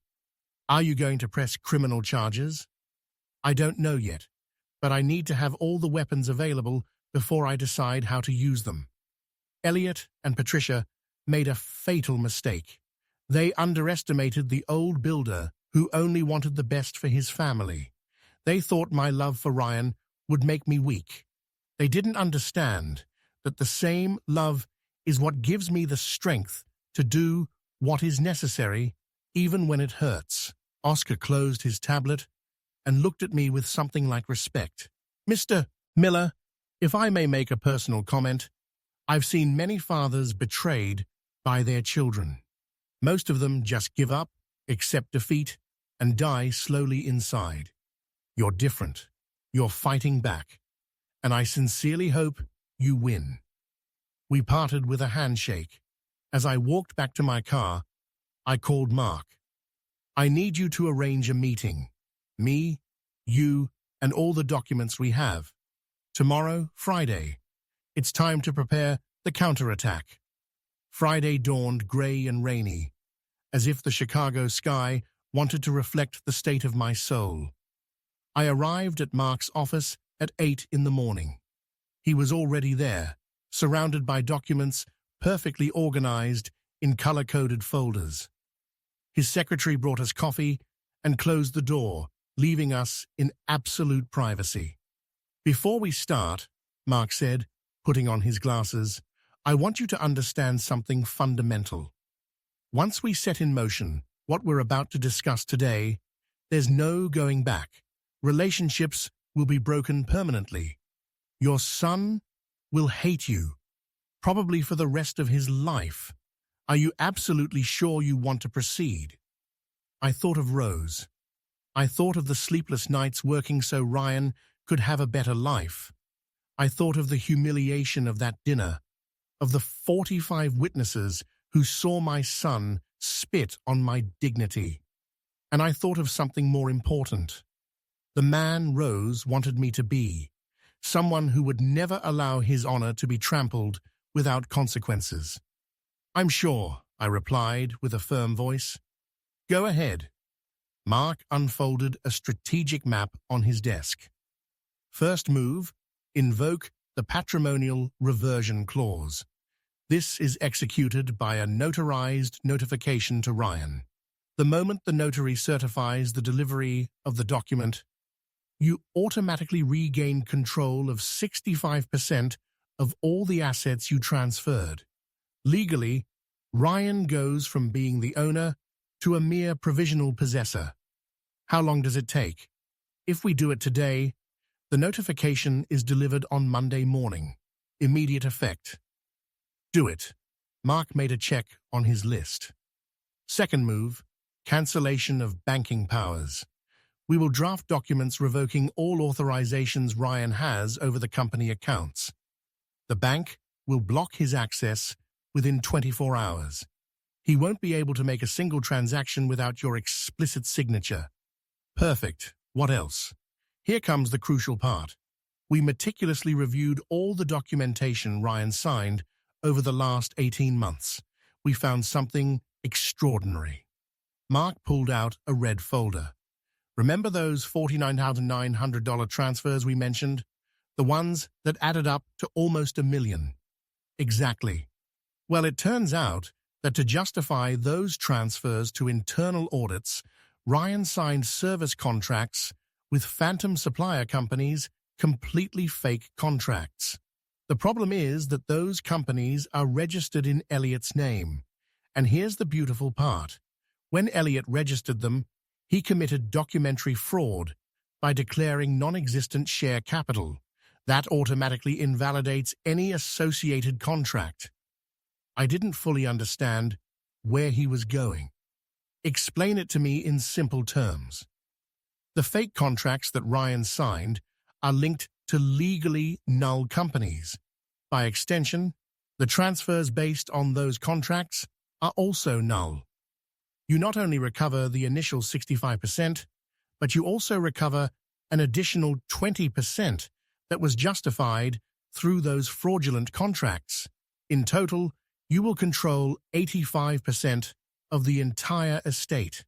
Are you going to press criminal charges? I don't know yet, but I need to have all the weapons available before I decide how to use them. Elliot and Patricia made a fatal mistake. They underestimated the old builder who only wanted the best for his family. They thought my love for Ryan would make me weak. They didn't understand that the same love is what gives me the strength to do what is necessary, even when it hurts. Oscar closed his tablet and looked at me with something like respect. Mr. Miller, if I may make a personal comment, I've seen many fathers betrayed by their children. Most of them just give up, accept defeat, and die slowly inside. You're different. You're fighting back. And I sincerely hope you win." We parted with a handshake. As I walked back to my car, I called Mark. "I need you to arrange a meeting. Me, you, and all the documents we have. Tomorrow, Friday. It's time to prepare the counterattack." Friday dawned gray and rainy, as if the Chicago sky wanted to reflect the state of my soul. I arrived at Mark's office at 8 in the morning. He was already there, surrounded by documents perfectly organized in color-coded folders. His secretary brought us coffee and closed the door, leaving us in absolute privacy. "Before we start," Mark said, putting on his glasses, "I want you to understand something fundamental. Once we set in motion what we're about to discuss today, there's no going back. Relationships will be broken permanently. Your son will hate you, probably for the rest of his life. Are you absolutely sure you want to proceed?" I thought of Rose. I thought of the sleepless nights working so Ryan could have a better life. I thought of the humiliation of that dinner, of the 45 witnesses who saw my son spit on my dignity. And I thought of something more important. The man Rose wanted me to be, someone who would never allow his honor to be trampled without consequences. "I'm sure," I replied with a firm voice. "Go ahead." Mark unfolded a strategic map on his desk. First move, invoke the patrimonial reversion clause. This is executed by a notarized notification to Ryan. The moment the notary certifies the delivery of the document, you automatically regain control of 65% of all the assets you transferred. Legally, Ryan goes from being the owner to a mere provisional possessor. How long does it take? If we do it today, the notification is delivered on Monday morning. Immediate effect. Do it. Mark made a check on his list. Second move, cancellation of banking powers. We will draft documents revoking all authorizations Ryan has over the company accounts. The bank will block his access within 24 hours. He won't be able to make a single transaction without your explicit signature. Perfect. What else? Here comes the crucial part. We meticulously reviewed all the documentation Ryan signed over the last 18 months. We found something extraordinary. Mark pulled out a red folder. Remember those $49,900 transfers we mentioned? The ones that added up to almost $1 million. Exactly. Well, it turns out that to justify those transfers to internal audits, Ryan signed service contracts with phantom supplier companies, completely fake contracts. The problem is that those companies are registered in Elliot's name. And here's the beautiful part. When Elliot registered them, he committed documentary fraud by declaring non-existent share capital. That automatically invalidates any associated contract. I didn't fully understand where he was going. Explain it to me in simple terms. The fake contracts that Ryan signed are linked to legally null companies. By extension, the transfers based on those contracts are also null. You not only recover the initial 65%, but you also recover an additional 20% that was justified through those fraudulent contracts. In total, you will control 85% of the entire estate.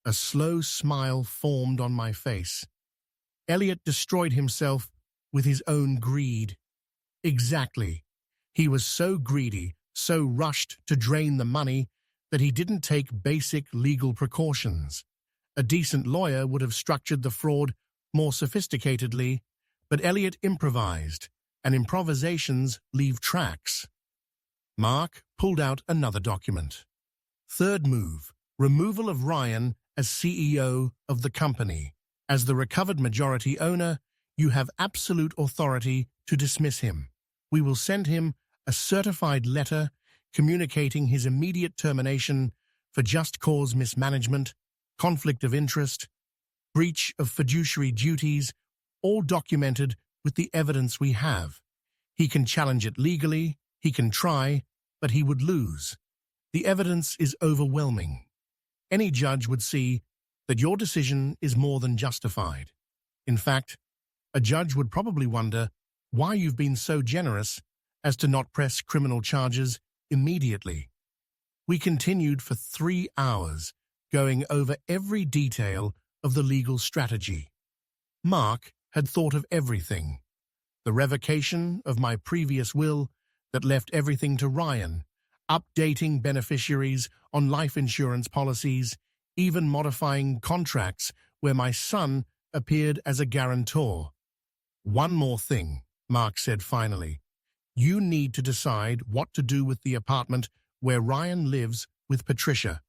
A slow smile formed on my face. Elliot destroyed himself with his own greed. Exactly. He was so greedy, so rushed to drain the money, that he didn't take basic legal precautions. A decent lawyer would have structured the fraud more sophisticatedly, but Elliot improvised, and improvisations leave tracks. Mark pulled out another document. Third move, removal of Ryan as CEO of the company. As the recovered majority owner, you have absolute authority to dismiss him. We will send him a certified letter communicating his immediate termination for just cause mismanagement, conflict of interest, breach of fiduciary duties, all documented with the evidence we have. He can challenge it legally, he can try, but he would lose. The evidence is overwhelming. Any judge would see that your decision is more than justified. In fact, a judge would probably wonder why you've been so generous as to not press criminal charges immediately. We continued for 3 hours, going over every detail of the legal strategy. Mark had thought of everything. The revocation of my previous will that left everything to Ryan, updating beneficiaries on life insurance policies, even modifying contracts where my son appeared as a guarantor. "One more thing," Mark said finally. "You need to decide what to do with the apartment where Ryan lives with Patricia.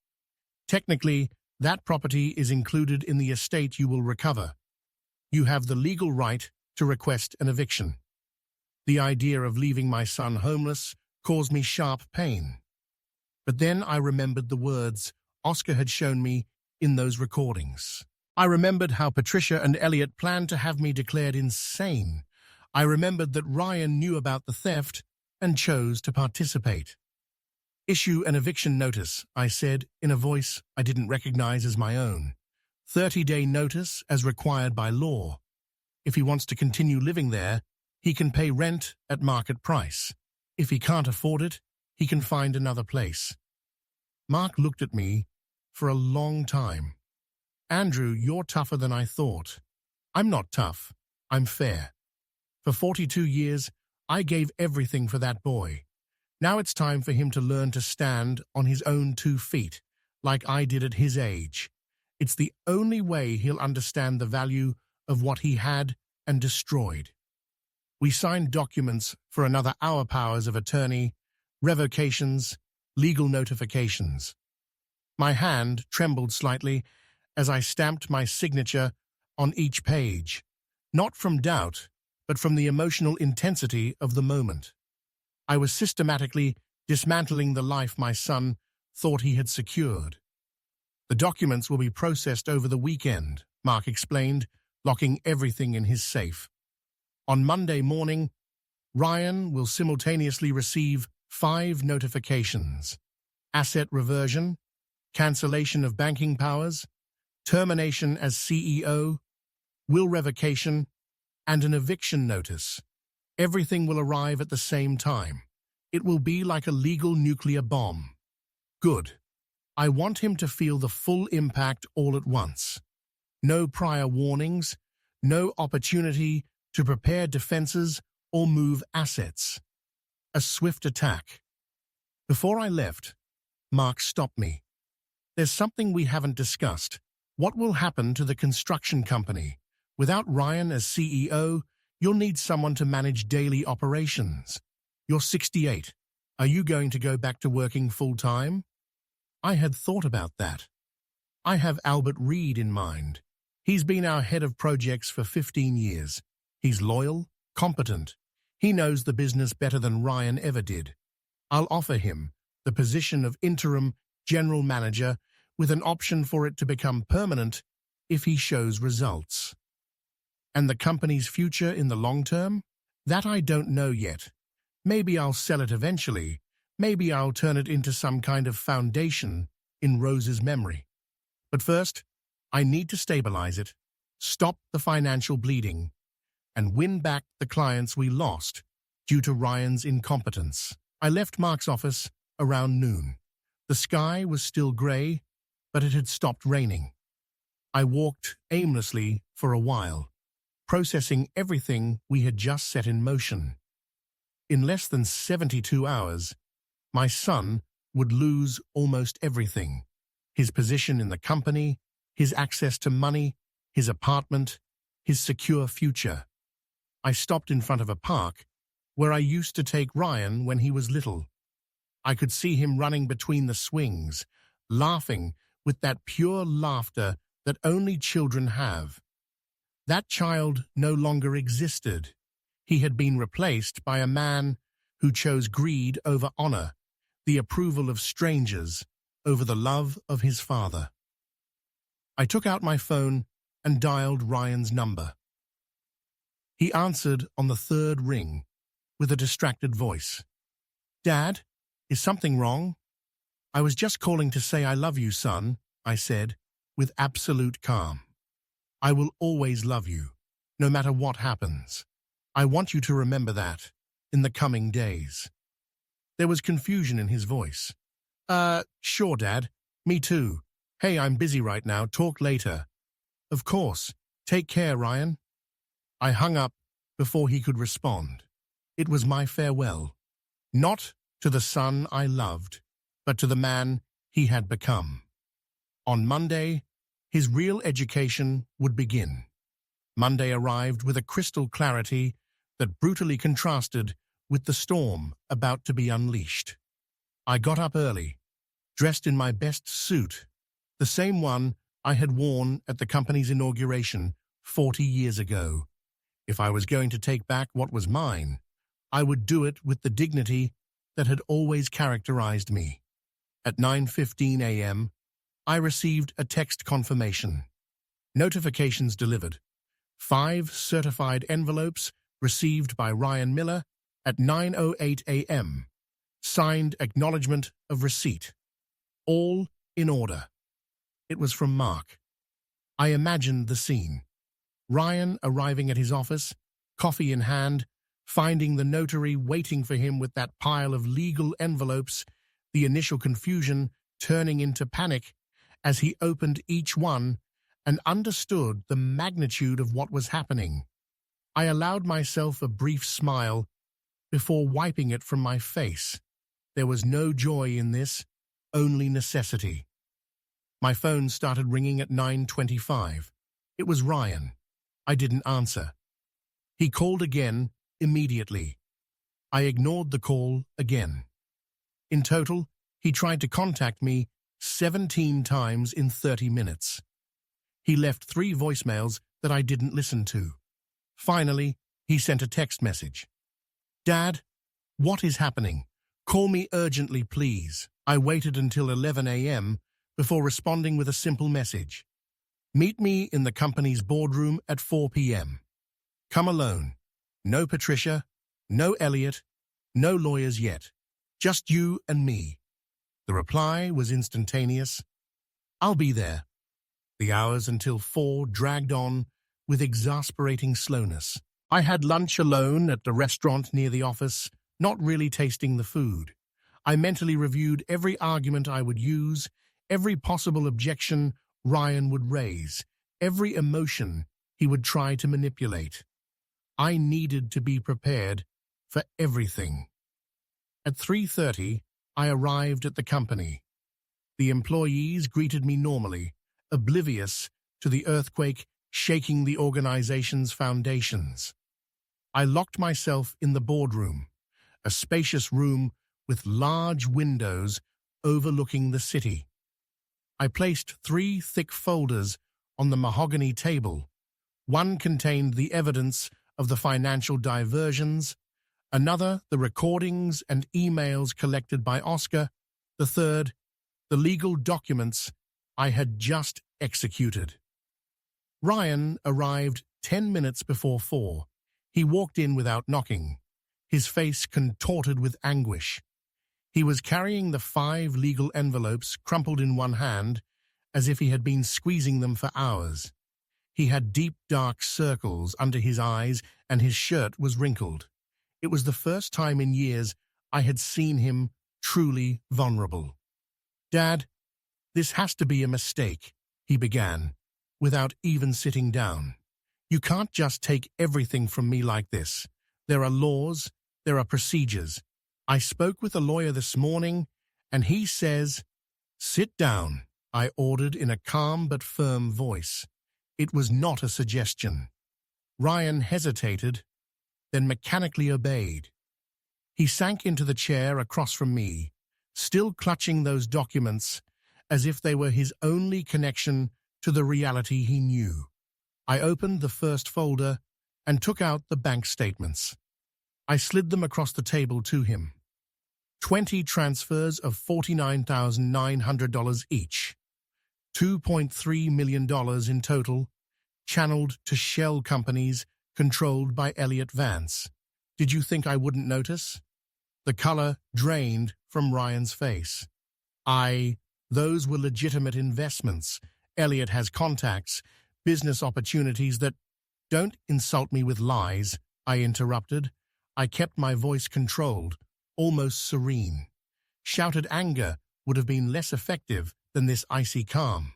Technically, that property is included in the estate you will recover. You have the legal right to request an eviction." The idea of leaving my son homeless caused me sharp pain. But then I remembered the words Oscar had shown me in those recordings. I remembered how Patricia and Elliot planned to have me declared insane. I remembered that Ryan knew about the theft and chose to participate. "Issue an eviction notice," I said in a voice I didn't recognize as my own. 30-day notice as required by law. If he wants to continue living there, he can pay rent at market price. If he can't afford it, he can find another place. Mark looked at me for a long time. "Andrew, you're tougher than I thought." "I'm not tough. I'm fair. For 42 years, I gave everything for that boy. Now it's time for him to learn to stand on his own 2 feet, like I did at his age. It's the only way he'll understand the value of what he had and destroyed." We signed documents for another hour powers of attorney, revocations, legal notifications. My hand trembled slightly as I stamped my signature on each page, not from doubt, but from the emotional intensity of the moment. I was systematically dismantling the life my son thought he had secured. "The documents will be processed over the weekend," Mark explained, locking everything in his safe. "On Monday morning, Ryan will simultaneously receive 5 notifications: asset reversion, cancellation of banking powers, termination as CEO, will revocation, and an eviction notice. Everything will arrive at the same time. It will be like a legal nuclear bomb." "Good. I want him to feel the full impact all at once. No prior warnings, no opportunity to prepare defenses or move assets. A swift attack." Before I left, Mark stopped me. "There's something we haven't discussed. What will happen to the construction company? Without Ryan as CEO, you'll need someone to manage daily operations. You're 68. Are you going to go back to working full-time?" I had thought about that. I have Albert Reed in mind. He's been our head of projects for 15 years. He's loyal, competent. He knows the business better than Ryan ever did. I'll offer him the position of interim general manager with an option for it to become permanent if he shows results. And the company's future in the long term? That I don't know yet. Maybe I'll sell it eventually. Maybe I'll turn it into some kind of foundation in Rose's memory. But first, I need to stabilize it, stop the financial bleeding, and win back the clients we lost due to Ryan's incompetence. I left Mark's office around noon. The sky was still gray, but it had stopped raining. I walked aimlessly for a while, processing everything we had just set in motion. In less than 72 hours, my son would lose almost everything: his position in the company, his access to money, his apartment, his secure future. I stopped in front of a park where I used to take Ryan when he was little. I could see him running between the swings, laughing with that pure laughter that only children have. That child no longer existed. He had been replaced by a man who chose greed over honor, the approval of strangers over the love of his father. I took out my phone and dialed Ryan's number. He answered on the third ring with a distracted voice. "Dad, is something wrong?" "I was just calling to say I love you, son," I said, with absolute calm. "I will always love you, no matter what happens. I want you to remember that in the coming days." There was confusion in his voice. Sure, Dad. Me too. Hey, I'm busy right now. Talk later." "Of course. Take care, Ryan." I hung up before he could respond. It was my farewell. Not to the son I loved, but to the man he had become. On Monday, his real education would begin. Monday arrived with a crystal clarity that brutally contrasted with the storm about to be unleashed. I got up early, dressed in my best suit, the same one I had worn at the company's inauguration 40 years ago. If I was going to take back what was mine, I would do it with the dignity that had always characterized me. At 9:15 a.m., I received a text confirmation. Notifications delivered. 5 certified envelopes received by Ryan Miller at 9:08 a.m. Signed acknowledgement of receipt. All in order. It was from Mark. I imagined the scene. Ryan arriving at his office, coffee in hand, finding the notary waiting for him with that pile of legal envelopes, the initial confusion turning into panic as he opened each one and understood the magnitude of what was happening. I allowed myself a brief smile before wiping it from my face. There was no joy in this, only necessity. My phone started ringing at 9:25. It was Ryan. I didn't answer. He called again immediately. I ignored the call again. In total, he tried to contact me 17 times in 30 minutes. He left 3 voicemails that I didn't listen to. Finally, he sent a text message. "Dad, what is happening? Call me urgently, please." I waited until 11 a.m. before responding with a simple message. "Meet me in the company's boardroom at 4 p.m. Come alone. No Patricia, no Elliot, no lawyers yet. Just you and me." The reply was instantaneous. "I'll be there." The hours until 4 dragged on with exasperating slowness. I had lunch alone at the restaurant near the office, not really tasting the food. I mentally reviewed every argument I would use, every possible objection Ryan would raise, every emotion he would try to manipulate. I needed to be prepared for everything. At 3:30, I arrived at the company. The employees greeted me normally, oblivious to the earthquake shaking the organization's foundations. I locked myself in the boardroom, a spacious room with large windows overlooking the city. I placed 3 thick folders on the mahogany table. One contained the evidence of the financial diversions, another the recordings and emails collected by Oscar, the third the legal documents I had just executed. Ryan arrived 10 minutes before 4. He walked in without knocking, his face contorted with anguish. He was carrying the 5 legal envelopes crumpled in one hand, as if he had been squeezing them for hours. He had deep, dark circles under his eyes, and his shirt was wrinkled. It was the first time in years I had seen him truly vulnerable. "Dad, this has to be a mistake," he began, without even sitting down. "You can't just take everything from me like this. There are laws, there are procedures. I spoke with a lawyer this morning, and he says—" "Sit down," I ordered in a calm but firm voice. It was not a suggestion. Ryan hesitated, then mechanically obeyed. He sank into the chair across from me, still clutching those documents as if they were his only connection to the reality he knew. I opened the first folder and took out the bank statements. I slid them across the table to him. 20 transfers of $49,900 each. $2.3 million in total, channeled to shell companies controlled by Elliot Vance. Did you think I wouldn't notice? The color drained from Ryan's face. Those were legitimate investments. Elliot has contacts, business opportunities that— Don't insult me with lies, I interrupted. I kept my voice controlled, almost serene. Shouted anger would have been less effective than this icy calm.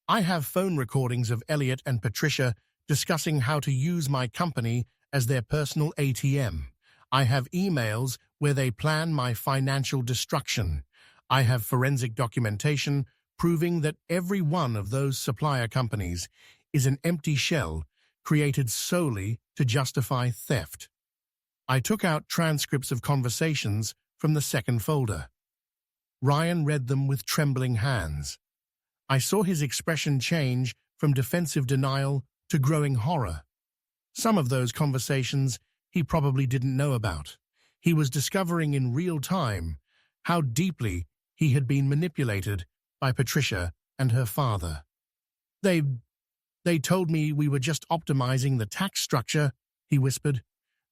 I have phone recordings of Elliot and Patricia discussing how to use my company as their personal ATM. I have emails where they plan my financial destruction. I have forensic documentation proving that every one of those supplier companies is an empty shell created solely to justify theft. I took out transcripts of conversations from the second folder. Ryan read them with trembling hands. I saw his expression change from defensive denial to growing horror. Some of those conversations he probably didn't know about. He was discovering in real time how deeply he had been manipulated by Patricia and her father. They told me we were just optimizing the tax structure, he whispered,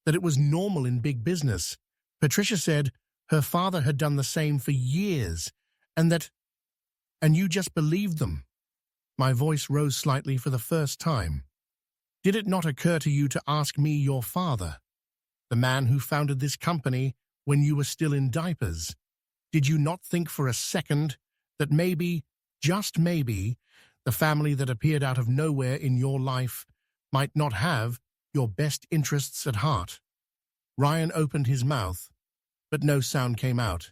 that it was normal in big business. Patricia said her father had done the same for years, and you just believed them. My voice rose slightly for the first time. Did it not occur to you to ask me your father, the man who founded this company when you were still in diapers? Did you not think for a second that maybe, just maybe, the family that appeared out of nowhere in your life might not have your best interests at heart? Ryan opened his mouth, but no sound came out.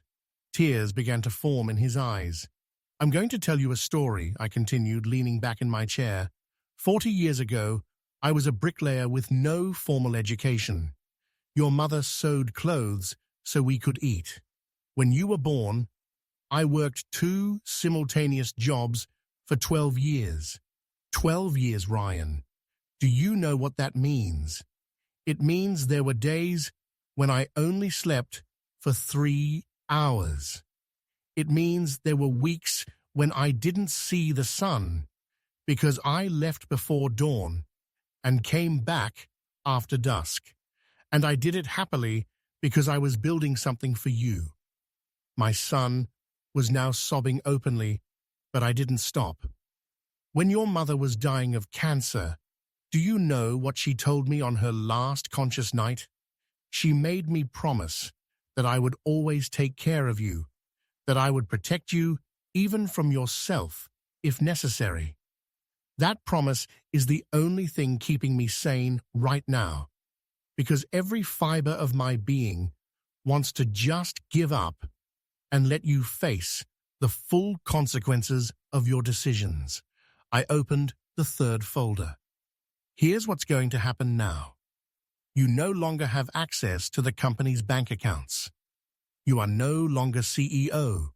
Tears began to form in his eyes. I'm going to tell you a story, I continued, leaning back in my chair. 40 years ago, I was a bricklayer with no formal education. Your mother sewed clothes so we could eat. When you were born, I worked 2 simultaneous jobs for 12 years. 12 years, Ryan. Do you know what that means? It means there were days when I only slept for 3 hours. It means there were weeks when I didn't see the sun because I left before dawn and came back after dusk. And I did it happily because I was building something for you. My son was now sobbing openly, but I didn't stop. When your mother was dying of cancer, do you know what she told me on her last conscious night? She made me promise that I would always take care of you, that I would protect you even from yourself if necessary. That promise is the only thing keeping me sane right now, because every fiber of my being wants to just give up and let you face the full consequences of your decisions. I opened the third folder. Here's what's going to happen now. You no longer have access to the company's bank accounts. You are no longer CEO.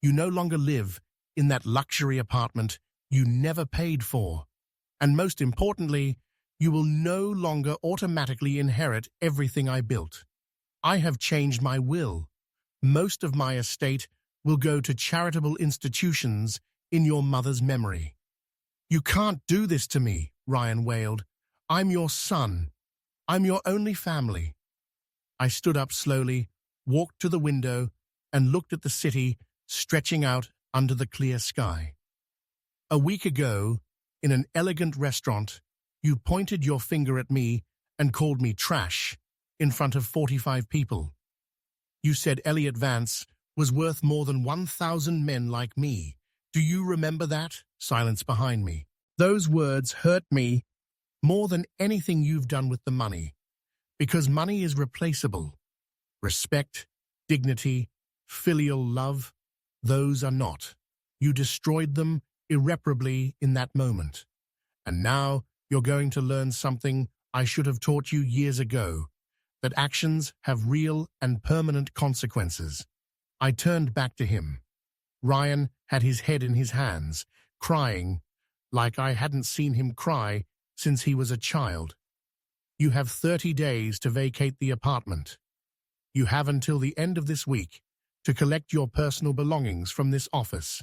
You no longer live in that luxury apartment you never paid for. And most importantly, you will no longer automatically inherit everything I built. I have changed my will. Most of my estate will go to charitable institutions in your mother's memory. You can't do this to me, Ryan wailed. I'm your son. I'm your only family. I stood up slowly, walked to the window, and looked at the city stretching out under the clear sky. A week ago, in an elegant restaurant, you pointed your finger at me and called me trash in front of 45 people. You said Elliot Vance was worth more than 1,000 men like me. Do you remember that? Silence behind me. Those words hurt me more than anything you've done with the money, because money is replaceable. Respect, dignity, filial love, those are not. You destroyed them irreparably in that moment. And now you're going to learn something I should have taught you years ago, that actions have real and permanent consequences. I turned back to him. Ryan had his head in his hands, crying like I hadn't seen him cry since he was a child. You have 30 days to vacate the apartment. You have until the end of this week to collect your personal belongings from this office,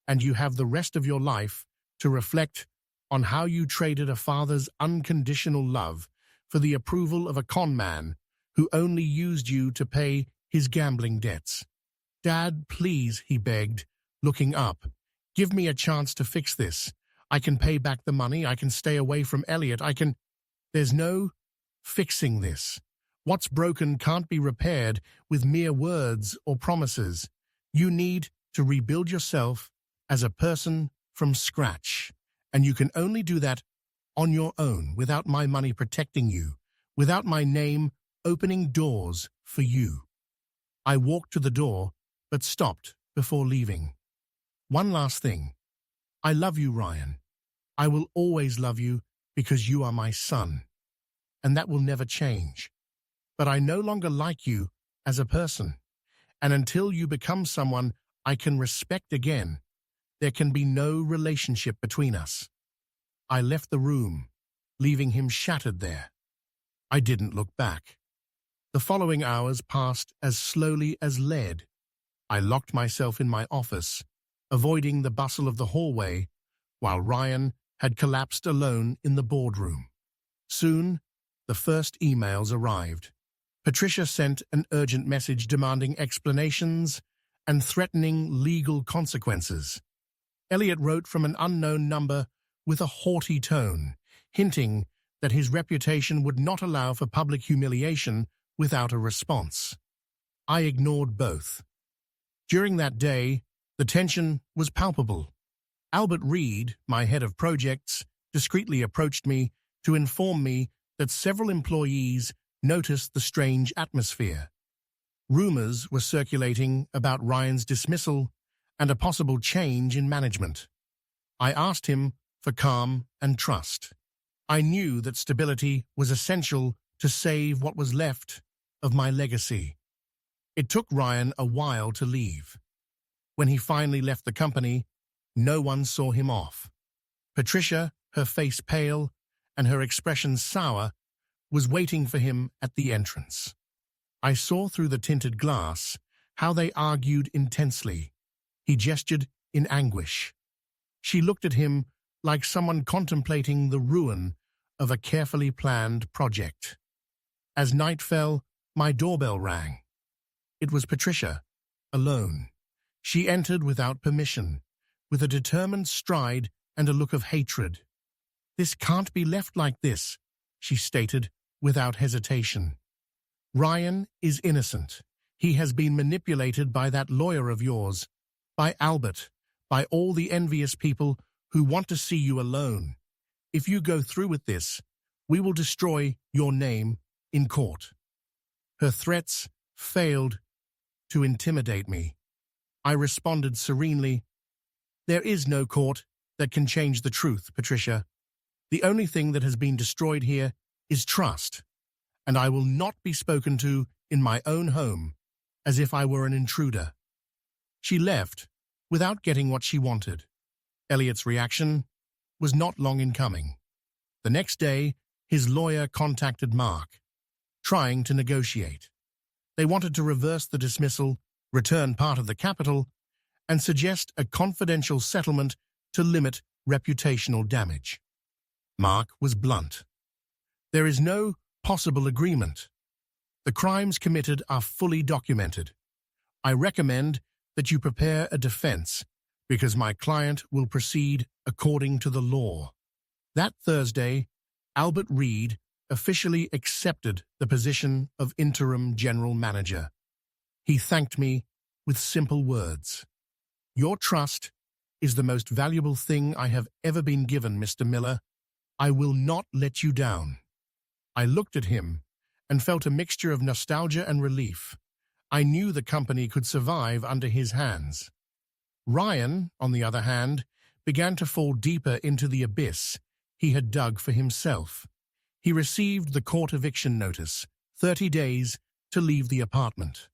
and you have the rest of your life to reflect on how you traded a father's unconditional love for the approval of a con man who only used you to pay his gambling debts. "Dad, please," he begged, looking up. "Give me a chance to fix this. I can pay back the money. I can stay away from Elliot. I can—" "There's no fixing this. What's broken can't be repaired with mere words or promises. You need to rebuild yourself as a person from scratch. And you can only do that on your own, without my money protecting you, without my name opening doors for you." I walked to the door, but stopped before leaving. "One last thing. I love you, Ryan. I will always love you because you are my son. And that will never change. But I no longer like you as a person. And until you become someone I can respect again, there can be no relationship between us." I left the room, leaving him shattered there. I didn't look back. The following hours passed as slowly as lead. I locked myself in my office, avoiding the bustle of the hallway, while Ryan had collapsed alone in the boardroom. Soon, the first emails arrived. Patricia sent an urgent message demanding explanations and threatening legal consequences. Elliot wrote from an unknown number with a haughty tone, hinting that his reputation would not allow for public humiliation without a response. I ignored both. During that day, the tension was palpable. Albert Reed, my head of projects, discreetly approached me to inform me that several employees noticed the strange atmosphere. Rumors were circulating about Ryan's dismissal and a possible change in management. I asked him for calm and trust. I knew that stability was essential to save what was left of my legacy. It took Ryan a while to leave. When he finally left the company, no one saw him off. Patricia, her face pale and her expression sour, was waiting for him at the entrance. I saw through the tinted glass how they argued intensely. He gestured in anguish. She looked at him like someone contemplating the ruin of a carefully planned project. As night fell, my doorbell rang. It was Patricia, alone. She entered without permission, with a determined stride and a look of hatred. "This can't be left like this," she stated without hesitation. "Ryan is innocent. He has been manipulated by that lawyer of yours, by Albert, by all the envious people who want to see you alone. If you go through with this, we will destroy your name in court." Her threats failed to intimidate me. I responded serenely, "There is no court that can change the truth, Patricia. The only thing that has been destroyed here is trust, and I will not be spoken to in my own home as if I were an intruder." She left without getting what she wanted. Elliot's reaction was not long in coming. The next day, his lawyer contacted Mark, trying to negotiate. They wanted to reverse the dismissal, return part of the capital, and suggest a confidential settlement to limit reputational damage. Mark was blunt. "There is no possible agreement. The crimes committed are fully documented. I recommend that you prepare a defense because my client will proceed according to the law." That Thursday, Albert Reed officially accepted the position of interim general manager. He thanked me with simple words. "Your trust is the most valuable thing I have ever been given, Mr. Miller. I will not let you down." I looked at him and felt a mixture of nostalgia and relief. I knew the company could survive under his hands. Ryan, on the other hand, began to fall deeper into the abyss he had dug for himself. He received the court eviction notice, 30 days to leave the apartment.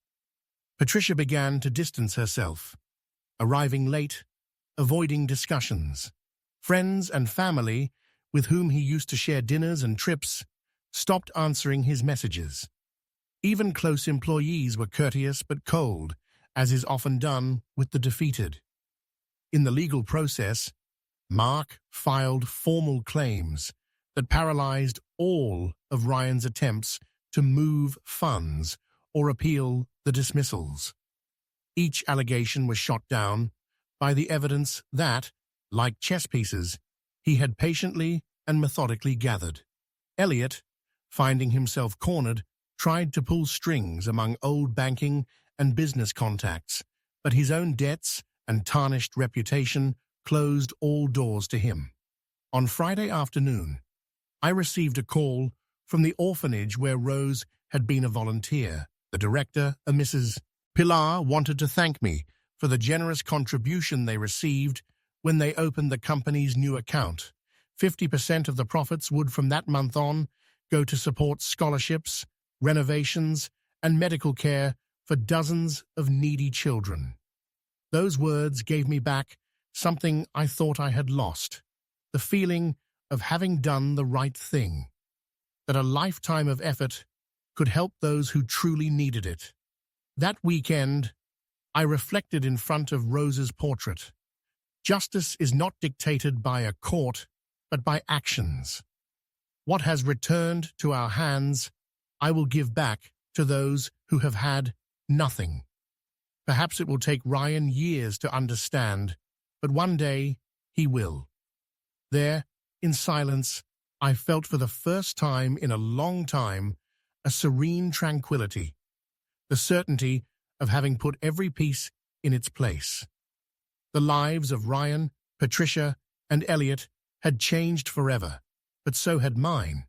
Patricia began to distance herself, arriving late, avoiding discussions. Friends and family, with whom he used to share dinners and trips, stopped answering his messages. Even close employees were courteous but cold, as is often done with the defeated. In the legal process, Mark filed formal claims that paralyzed all of Ryan's attempts to move funds or appeal the dismissals. Each allegation was shot down by the evidence that, like chess pieces, he had patiently and methodically gathered. Elliot, finding himself cornered, tried to pull strings among old banking and business contacts, but his own debts and tarnished reputation closed all doors to him. On Friday afternoon, I received a call from the orphanage where Rose had been a volunteer. The director, a Mrs. Pilar, wanted to thank me for the generous contribution they received when they opened the company's new account. 50% of the profits would from that month on go to support scholarships, renovations, and medical care for dozens of needy children. Those words gave me back something I thought I had lost, the feeling of having done the right thing, that a lifetime of effort could help those who truly needed it. That weekend, I reflected in front of Rose's portrait. Justice is not dictated by a court, but by actions. What has returned to our hands, I will give back to those who have had nothing. Perhaps it will take Ryan years to understand, but one day he will. There, in silence, I felt for the first time in a long time a serene tranquility, the certainty of having put every piece in its place. The lives of Ryan, Patricia, and Elliot had changed forever, but so had mine.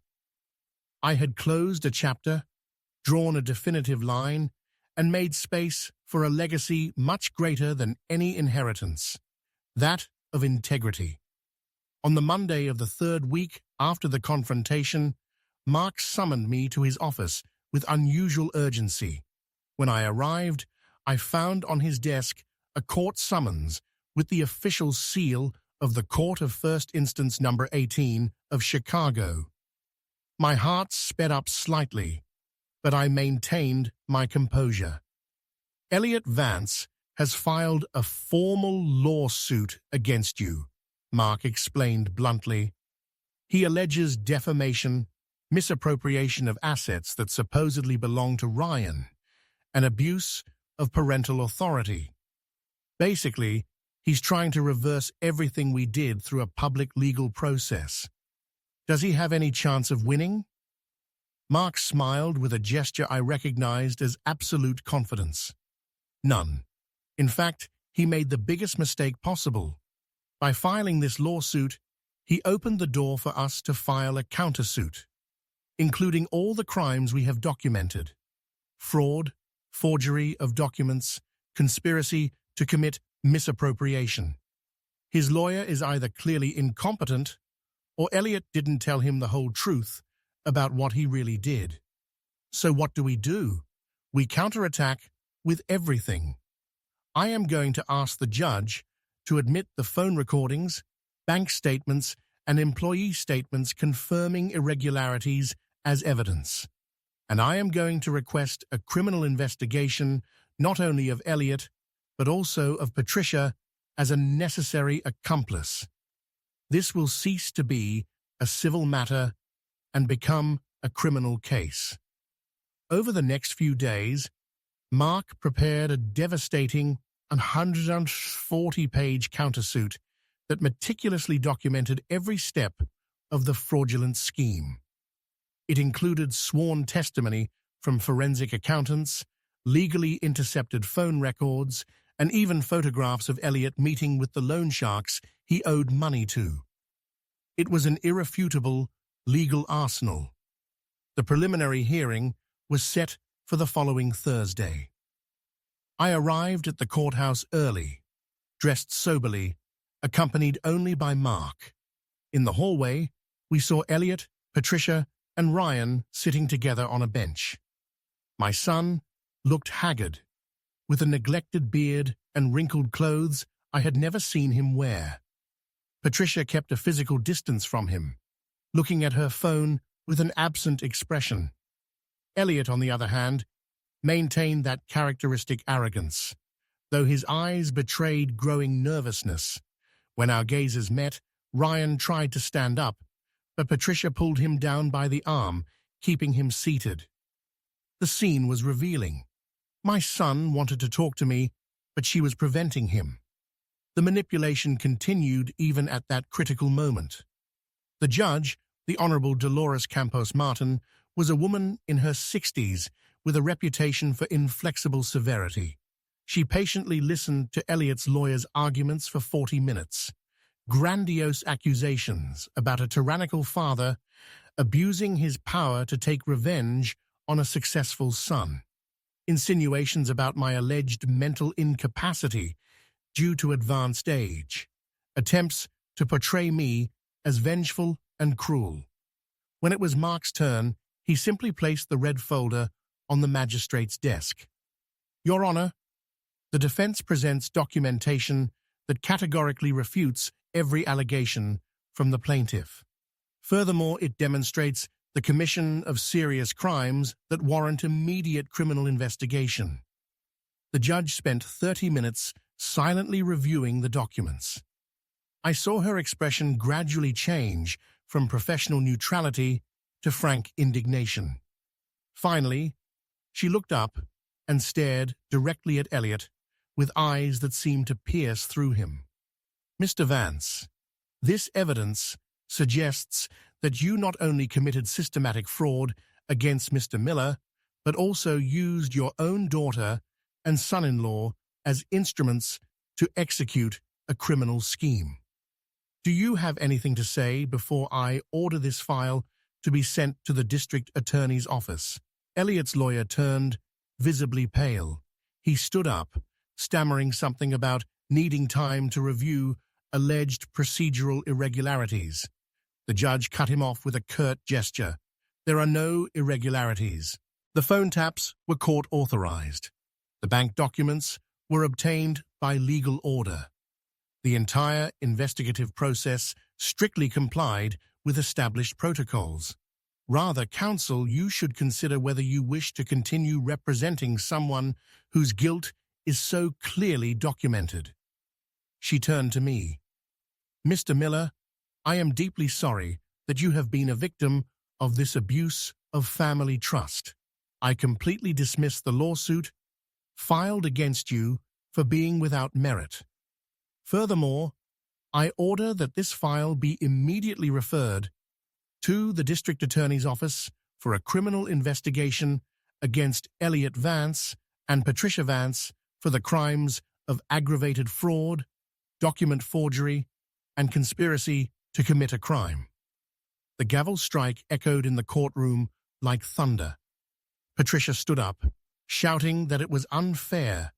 I had closed a chapter, drawn a definitive line, and made space for a legacy much greater than any inheritance, that of integrity. On the Monday of the third week after the confrontation, Mark summoned me to his office with unusual urgency. When I arrived, I found on his desk a court summons with the official seal of the Court of First Instance Number 18 of Chicago. My heart sped up slightly, but I maintained my composure. Elliot Vance has filed a formal lawsuit against you, Mark explained bluntly. He alleges defamation, misappropriation of assets that supposedly belong to Ryan, and abuse of parental authority. Basically, he's trying to reverse everything we did through a public legal process. Does he have any chance of winning? Mark smiled with a gesture I recognized as absolute confidence. None. In fact, he made the biggest mistake possible. By filing this lawsuit, he opened the door for us to file a countersuit, including all the crimes we have documented: fraud, forgery of documents, conspiracy to commit misappropriation. His lawyer is either clearly incompetent or Elliot didn't tell him the whole truth about what he really did. So what do? We counterattack with everything. I am going to ask the judge to admit the phone recordings, bank statements, and employee statements confirming irregularities as evidence. And I am going to request a criminal investigation not only of Elliot, but also of Patricia as a necessary accomplice. This will cease to be a civil matter and become a criminal case. Over the next few days, Mark prepared a devastating 140-page countersuit that meticulously documented every step of the fraudulent scheme. It included sworn testimony from forensic accountants, legally intercepted phone records, and even photographs of Elliot meeting with the loan sharks he owed money to. It was an irrefutable legal arsenal. The preliminary hearing was set for the following Thursday. I arrived at the courthouse early, dressed soberly, accompanied only by Mark. In the hallway, we saw Elliot, Patricia, and Ryan sitting together on a bench. My son looked haggard, with a neglected beard and wrinkled clothes I had never seen him wear. Patricia kept a physical distance from him, looking at her phone with an absent expression. Elliot, on the other hand, maintained that characteristic arrogance, though his eyes betrayed growing nervousness. When our gazes met, Ryan tried to stand up, but Patricia pulled him down by the arm, keeping him seated. The scene was revealing. My son wanted to talk to me, but she was preventing him. The manipulation continued even at that critical moment. The judge, the Honorable Dolores Campos Martin, was a woman in her 60s with a reputation for inflexible severity. She patiently listened to Elliot's lawyer's arguments for 40 minutes. Grandiose accusations about a tyrannical father abusing his power to take revenge on a successful son. Insinuations about my alleged mental incapacity due to advanced age. Attempts to portray me as vengeful and cruel. When it was Mark's turn, he simply placed the red folder on the magistrate's desk. Your Honor, the defense presents documentation that categorically refutes every allegation from the plaintiff. Furthermore, it demonstrates the commission of serious crimes that warrant immediate criminal investigation. The judge spent 30 minutes silently reviewing the documents. I saw her expression gradually change from professional neutrality to frank indignation. Finally, she looked up and stared directly at Elliot with eyes that seemed to pierce through him. Mr. Vance, this evidence suggests that you not only committed systematic fraud against Mr. Miller, but also used your own daughter and son-in-law as instruments to execute a criminal scheme. Do you have anything to say before I order this file to be sent to the district attorney's office? Elliot's lawyer turned, visibly pale. He stood up, stammering something about needing time to review alleged procedural irregularities. The judge cut him off with a curt gesture. There are no irregularities. The phone taps were court-authorized. The bank documents were obtained by legal order. The entire investigative process strictly complied with established protocols. Rather, counsel, you should consider whether you wish to continue representing someone whose guilt is so clearly documented. She turned to me. Mr. Miller, I am deeply sorry that you have been a victim of this abuse of family trust. I completely dismiss the lawsuit filed against you for being without merit. Furthermore, I order that this file be immediately referred to the district attorney's office for a criminal investigation against Elliot Vance and Patricia Vance for the crimes of aggravated fraud, document forgery, and conspiracy to commit a crime. The gavel strike echoed in the courtroom like thunder. Patricia stood up, shouting that it was unfair,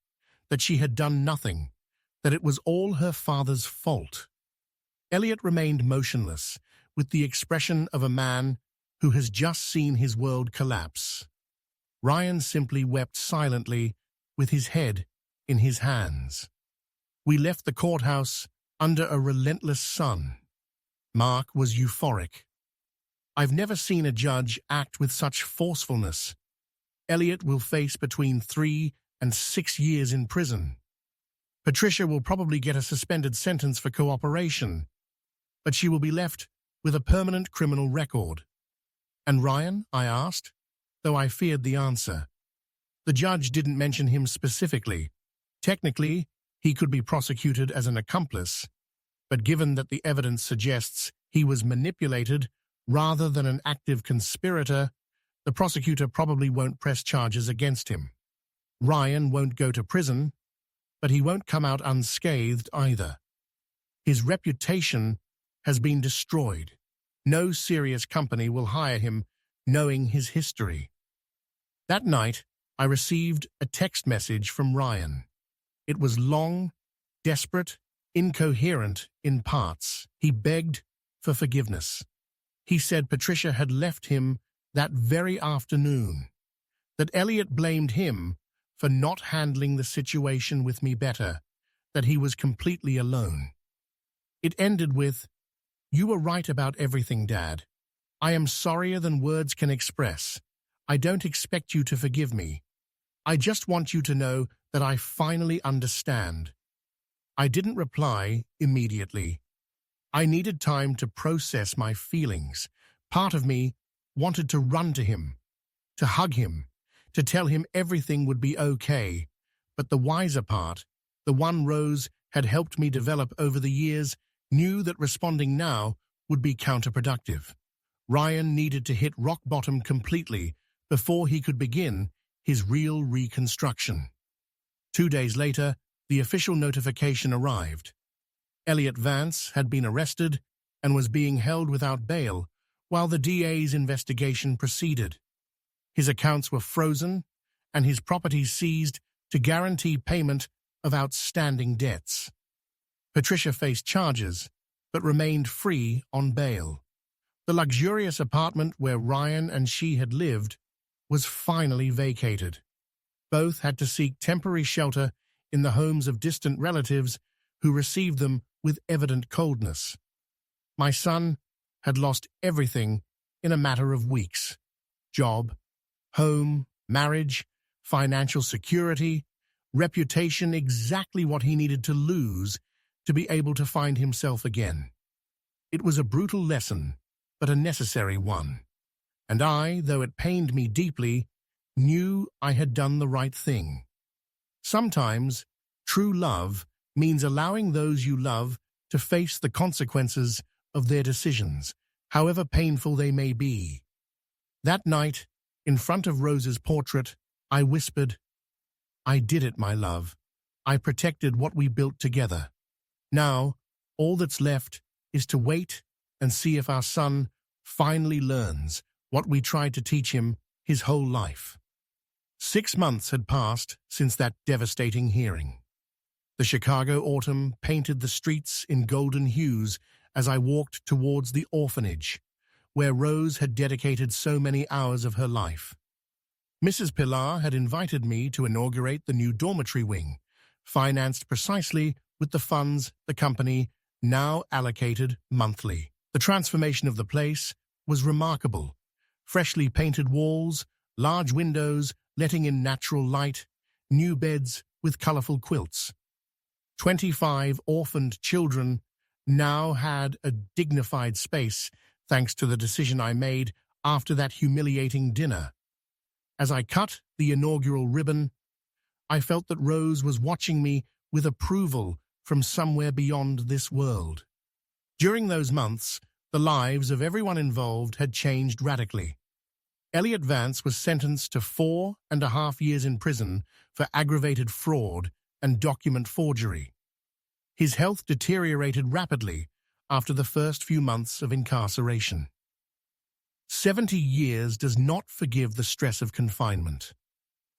that she had done nothing, that it was all her father's fault. Elliot remained motionless, with the expression of a man who has just seen his world collapse. Ryan simply wept silently, with his head in his hands. We left the courthouse under a relentless sun. Mark was euphoric. I've never seen a judge act with such forcefulness. Elliot will face between 3 and 6 years in prison. Patricia will probably get a suspended sentence for cooperation, but she will be left with a permanent criminal record. And Ryan, I asked, though I feared the answer. The judge didn't mention him specifically. Technically, he could be prosecuted as an accomplice, but given that the evidence suggests he was manipulated rather than an active conspirator, the prosecutor probably won't press charges against him. Ryan won't go to prison, but he won't come out unscathed either. His reputation has been destroyed. No serious company will hire him knowing his history. That night, I received a text message from Ryan. It was long, desperate, incoherent in parts. He begged for forgiveness. He said Patricia had left him that very afternoon, that Elliot blamed him for not handling the situation with me better, that he was completely alone. It ended with, "You were right about everything, Dad. I am sorrier than words can express. I don't expect you to forgive me. I just want you to know that I finally understand." I didn't reply immediately. I needed time to process my feelings. Part of me wanted to run to him, to hug him, to tell him everything would be okay. But the wiser part, the one Rose had helped me develop over the years, knew that responding now would be counterproductive. Ryan needed to hit rock bottom completely before he could begin his real reconstruction. 2 days later, the official notification arrived. Elliot Vance had been arrested and was being held without bail while the DA's investigation proceeded. His accounts were frozen and his property seized to guarantee payment of outstanding debts. Patricia faced charges, but remained free on bail. The luxurious apartment where Ryan and she had lived was finally vacated. Both had to seek temporary shelter in the homes of distant relatives who received them with evident coldness. My son had lost everything in a matter of weeks: job, home, marriage, financial security, reputation, exactly what he needed to lose to be able to find himself again. It was a brutal lesson, but a necessary one. And I, though it pained me deeply, knew I had done the right thing. Sometimes, true love means allowing those you love to face the consequences of their decisions, however painful they may be. That night, in front of Rose's portrait, I whispered, "I did it, my love. I protected what we built together. Now, all that's left is to wait and see if our son finally learns what we tried to teach him his whole life." 6 months had passed since that devastating hearing. The Chicago autumn painted the streets in golden hues as I walked towards the orphanage, where Rose had dedicated so many hours of her life. Mrs. Pilar had invited me to inaugurate the new dormitory wing, financed precisely with the funds the company now allocated monthly. The transformation of the place was remarkable. Freshly painted walls, large windows letting in natural light, new beds with colorful quilts. 25 orphaned children now had a dignified space thanks to the decision I made after that humiliating dinner. As I cut the inaugural ribbon, I felt that Rose was watching me with approval from somewhere beyond this world. During those months, the lives of everyone involved had changed radically. Elliot Vance was sentenced to 4.5 years in prison for aggravated fraud and document forgery. His health deteriorated rapidly after the first few months of incarceration. 70 years does not forgive the stress of confinement.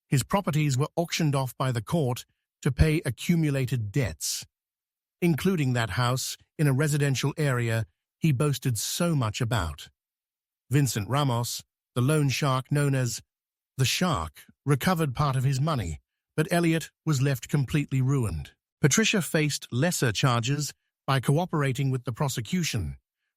His properties were auctioned off by the court to pay accumulated debts, including that house in a residential area he boasted so much about. Vincent Ramos, the loan shark known as the Shark, recovered part of his money, but Elliot was left completely ruined. Patricia faced lesser charges by cooperating with the prosecution,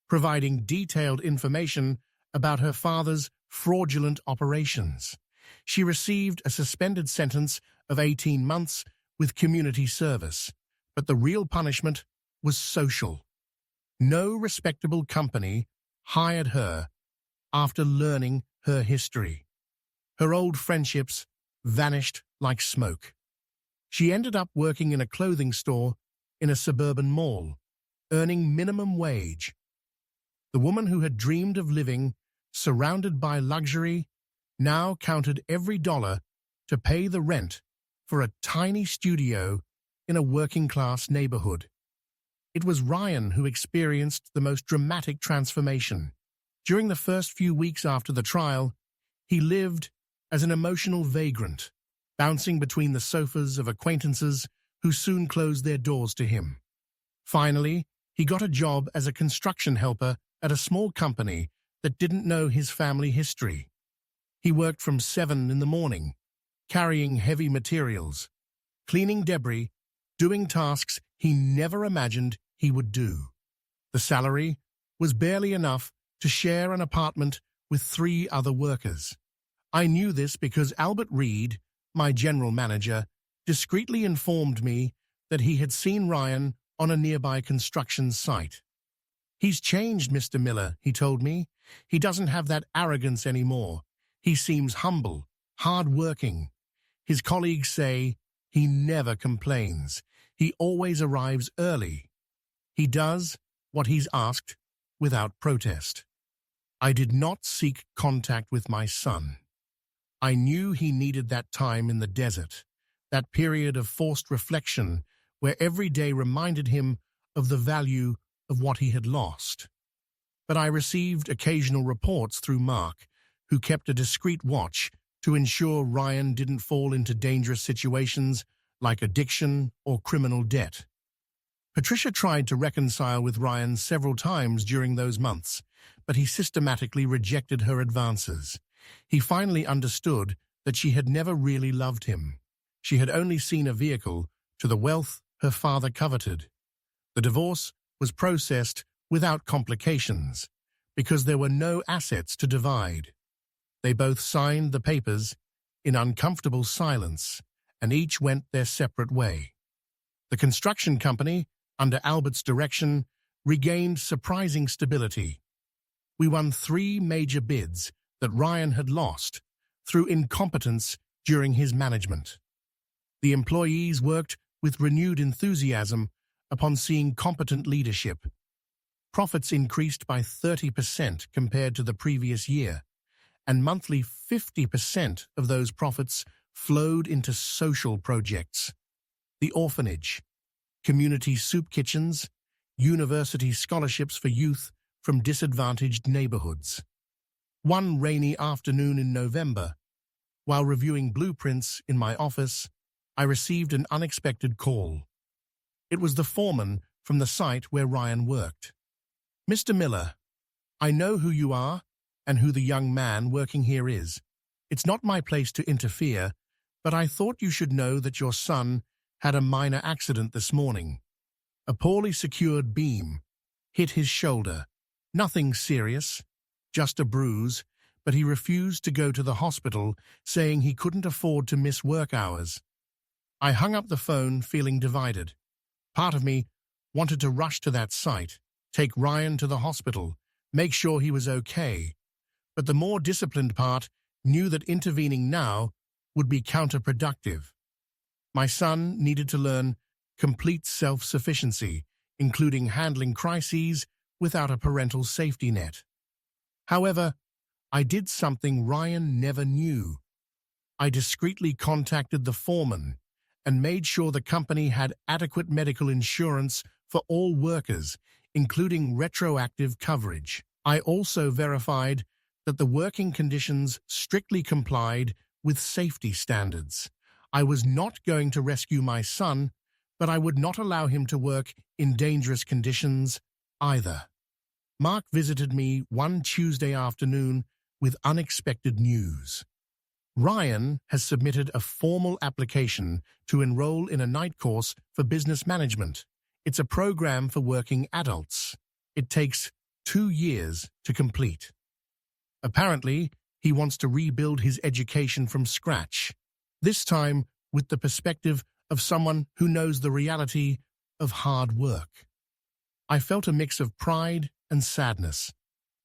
providing detailed information about her father's fraudulent operations. She received a suspended sentence of 18 months with community service, but the real punishment was social. No respectable company hired her after learning her history. Her old friendships vanished like smoke. She ended up working in a clothing store in a suburban mall, earning minimum wage. The woman who had dreamed of living surrounded by luxury now counted every dollar to pay the rent for a tiny studio in a working-class neighborhood. It was Ryan who experienced the most dramatic transformation. During the first few weeks after the trial, he lived as an emotional vagrant, bouncing between the sofas of acquaintances who soon closed their doors to him. Finally, he got a job as a construction helper at a small company that didn't know his family history. He worked from 7 in the morning, carrying heavy materials, cleaning debris, doing tasks he never imagined he would do. The salary was barely enough to share an apartment with 3 other workers. I knew this because Albert Reed, my general manager, discreetly informed me that he had seen Ryan on a nearby construction site. "He's changed, Mr. Miller," he told me. "He doesn't have that arrogance anymore. He seems humble, hard-working. His colleagues say he never complains. He always arrives early. He does what he's asked without protest." I did not seek contact with my son. I knew he needed that time in the desert, that period of forced reflection where every day reminded him of the value of what he had lost. But I received occasional reports through Mark, who kept a discreet watch to ensure Ryan didn't fall into dangerous situations like addiction or criminal debt. Patricia tried to reconcile with Ryan several times during those months, but he systematically rejected her advances. He finally understood that she had never really loved him. She had only seen a vehicle to the wealth her father coveted. The divorce was processed without complications, because there were no assets to divide. They both signed the papers in uncomfortable silence, and each went their separate way. The construction company, under Albert's direction, regained surprising stability. We won 3 major bids that Ryan had lost through incompetence during his management. The employees worked with renewed enthusiasm upon seeing competent leadership. Profits increased by 30% compared to the previous year, and monthly 50% of those profits flowed into social projects. The orphanage, community soup kitchens, university scholarships for youth from disadvantaged neighborhoods. One rainy afternoon in November, while reviewing blueprints in my office, I received an unexpected call. It was the foreman from the site where Ryan worked. "Mr. Miller, I know who you are and who the young man working here is. It's not my place to interfere, but I thought you should know that your son had a minor accident this morning. A poorly secured beam hit his shoulder. Nothing serious, just a bruise, but he refused to go to the hospital, saying he couldn't afford to miss work hours." I hung up the phone feeling divided. Part of me wanted to rush to that site, take Ryan to the hospital, make sure he was okay. But the more disciplined part knew that intervening now would be counterproductive. My son needed to learn complete self-sufficiency, including handling crises without a parental safety net. However, I did something Ryan never knew. I discreetly contacted the foreman and made sure the company had adequate medical insurance for all workers, including retroactive coverage. I also verified that the working conditions strictly complied with safety standards. I was not going to rescue my son, but I would not allow him to work in dangerous conditions either. Mark visited me one Tuesday afternoon with unexpected news. Ryan has submitted a formal application to enroll in a night course for business management. It's a program for working adults. It takes 2 years to complete. Apparently, he wants to rebuild his education from scratch, this time with the perspective of someone who knows the reality of hard work. I felt a mix of pride and sadness.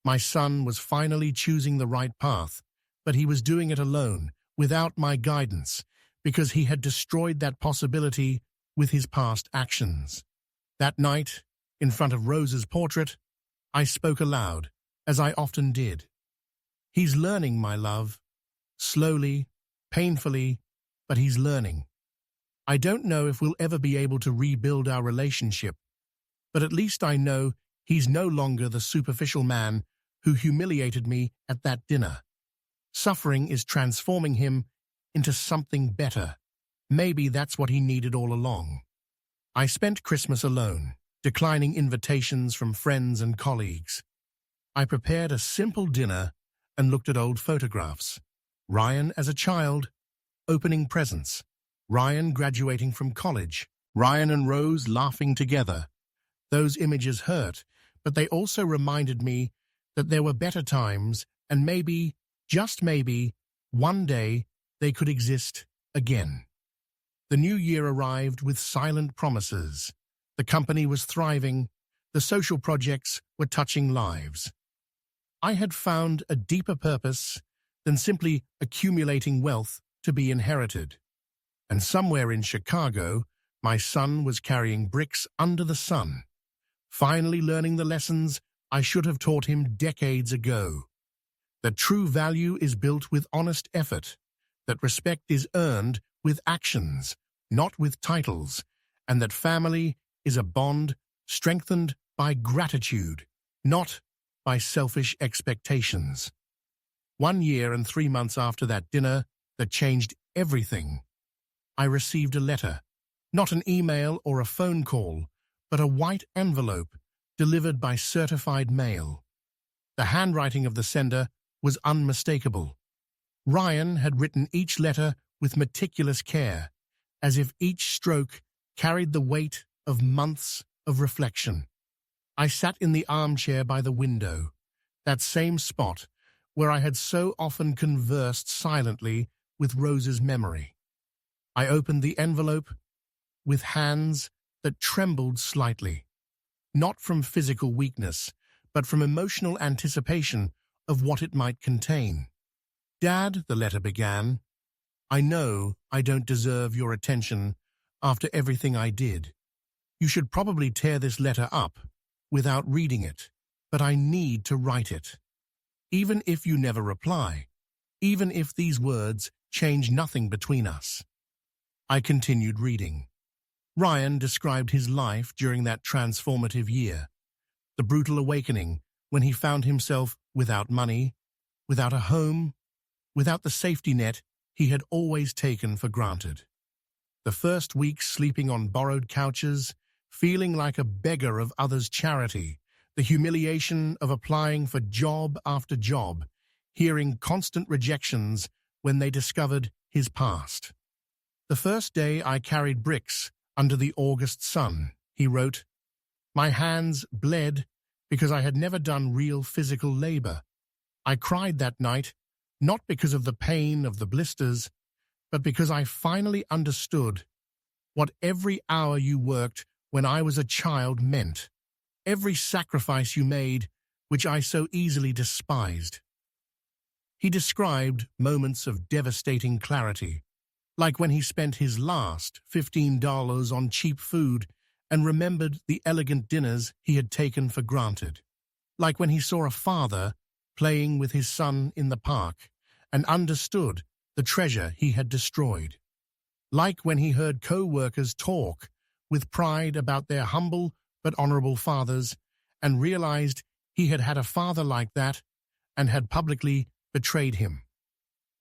My son was finally choosing the right path, but he was doing it alone, without my guidance, because he had destroyed that possibility with his past actions. That night, in front of Rose's portrait, I spoke aloud, as I often did. "He's learning, my love. Slowly, painfully, but he's learning. I don't know if we'll ever be able to rebuild our relationship, but at least I know he's no longer the superficial man who humiliated me at that dinner. Suffering is transforming him into something better. Maybe that's what he needed all along." I spent Christmas alone, declining invitations from friends and colleagues. I prepared a simple dinner and looked at old photographs. Ryan as a child, opening presents. Ryan graduating from college. Ryan and Rose laughing together. Those images hurt, but they also reminded me that there were better times, and maybe, just maybe, one day they could exist again. The new year arrived with silent promises. The company was thriving, The social projects were touching lives. I had found a deeper purpose than simply accumulating wealth to be inherited. And somewhere in Chicago, my son was carrying bricks under the sun, finally learning the lessons I should have taught him decades ago. That true value is built with honest effort, that respect is earned with actions, not with titles, and that family is a bond strengthened by gratitude, not by selfish expectations. 1 year and 3 months after that dinner that changed everything, I received a letter, not an email or a phone call, but a white envelope delivered by certified mail. The handwriting of the sender was unmistakable. Ryan had written each letter with meticulous care, as if each stroke carried the weight of months of reflection. I sat in the armchair by the window, that same spot where I had so often conversed silently with Rose's memory. I opened the envelope with hands that trembled slightly, not from physical weakness, but from emotional anticipation of what it might contain. "Dad," the letter began, "I know I don't deserve your attention after everything I did. You should probably tear this letter up without reading it, but I need to write it. Even if you never reply, even if these words change nothing between us." I continued reading. Ryan described his life during that transformative year, the brutal awakening when he found himself without money, without a home, without the safety net he had always taken for granted. The first weeks sleeping on borrowed couches, feeling like a beggar of others' charity, the humiliation of applying for job after job, hearing constant rejections when they discovered his past. "The first day I carried bricks under the August sun," he wrote, "my hands bled because I had never done real physical labor. I cried that night, not because of the pain of the blisters, but because I finally understood what every hour you worked when I was a child meant, every sacrifice you made, which I so easily despised." He described moments of devastating clarity, like when he spent his last $15 on cheap food and remembered the elegant dinners he had taken for granted, like when he saw a father playing with his son in the park and understood the treasure he had destroyed, like when he heard co-workers talk with pride about their humble but honorable fathers and realized he had had a father like that and had publicly betrayed him.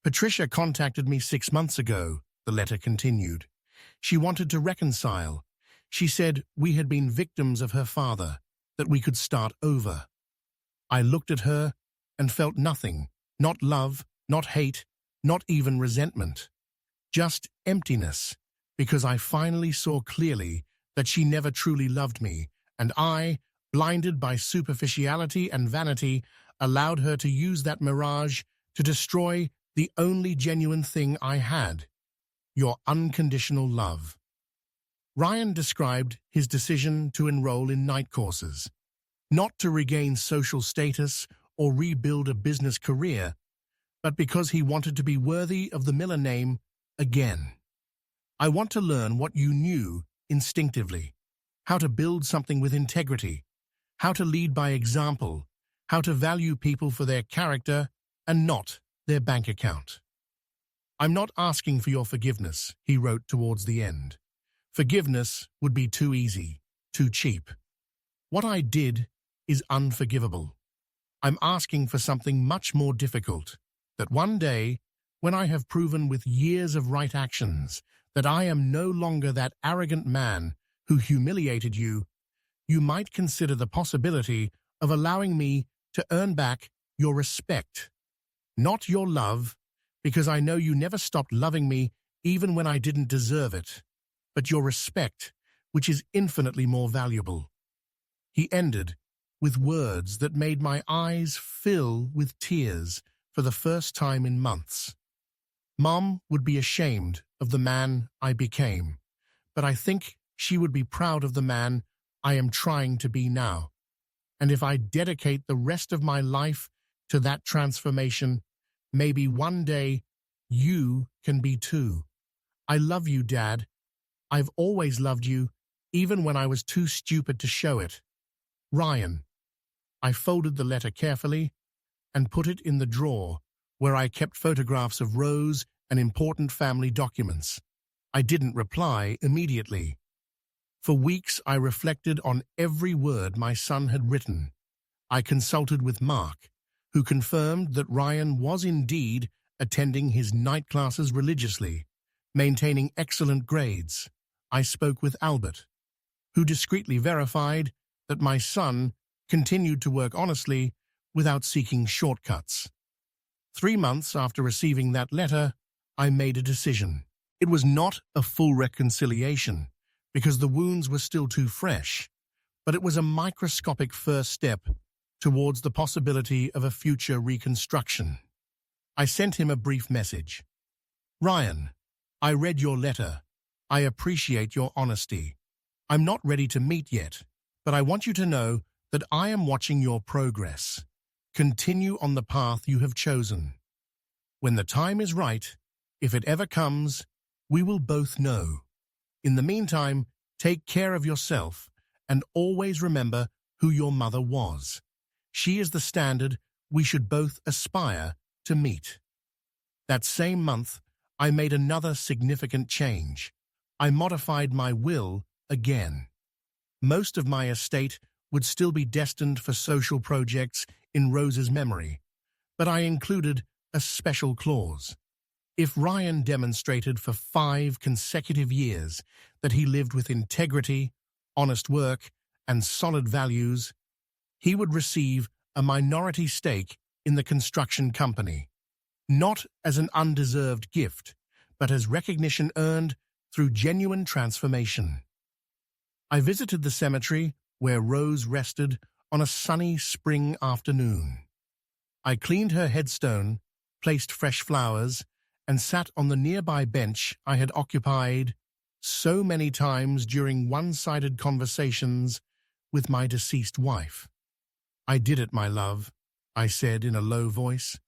"Patricia contacted me 6 months ago," the letter continued. "She wanted to reconcile. She said we had been victims of her father, that we could start over. I looked at her and felt nothing, not love, not hate, not even resentment. Just emptiness, because I finally saw clearly that she never truly loved me, and I, blinded by superficiality and vanity, allowed her to use that mirage to destroy the only genuine thing I had, your unconditional love." Ryan described his decision to enroll in night courses, not to regain social status or rebuild a business career, but because he wanted to be worthy of the Miller name again. "I want to learn what you knew instinctively, how to build something with integrity, how to lead by example, how to value people for their character and not their bank account. I'm not asking for your forgiveness," he wrote towards the end. "Forgiveness would be too easy, too cheap. What I did is unforgivable. I'm asking for something much more difficult, that one day, when I have proven with years of right actions that I am no longer that arrogant man who humiliated you, you might consider the possibility of allowing me to earn back your respect. Not your love, because I know you never stopped loving me even when I didn't deserve it, but your respect, which is infinitely more valuable." He ended with words that made my eyes fill with tears for the first time in months. Mom would be ashamed of the man I became, but I think she would be proud of the man I am trying to be now. And if I dedicate the rest of my life to that transformation, maybe one day you can be too. I love you, Dad. I've always loved you, even when I was too stupid to show it. Ryan. I folded the letter carefully and put it in the drawer where I kept photographs of Rose and important family documents. I didn't reply immediately. For weeks I reflected on every word my son had written. I consulted with Mark, who confirmed that Ryan was indeed attending his night classes religiously, maintaining excellent grades. I spoke with Albert, who discreetly verified that my son continued to work honestly without seeking shortcuts. 3 months after receiving that letter, I made a decision. It was not a full reconciliation, because the wounds were still too fresh, but it was a microscopic first step towards the possibility of a future reconstruction. I sent him a brief message. Ryan, I read your letter. I appreciate your honesty. I'm not ready to meet yet, but I want you to know that I am watching your progress. Continue on the path you have chosen. When the time is right, if it ever comes, we will both know. In the meantime, take care of yourself and always remember who your mother was. She is the standard we should both aspire to meet. That same month, I made another significant change. I modified my will again. Most of my estate would still be destined for social projects in Rose's memory, but I included a special clause. If Ryan demonstrated for 5 consecutive years that he lived with integrity, honest work, and solid values, he would receive a minority stake in the construction company, not as an undeserved gift, but as recognition earned through genuine transformation. I visited the cemetery where Rose rested on a sunny spring afternoon. I cleaned her headstone, placed fresh flowers, and sat on the nearby bench I had occupied so many times during one-sided conversations with my deceased wife. I did it, my love, I said in a low voice.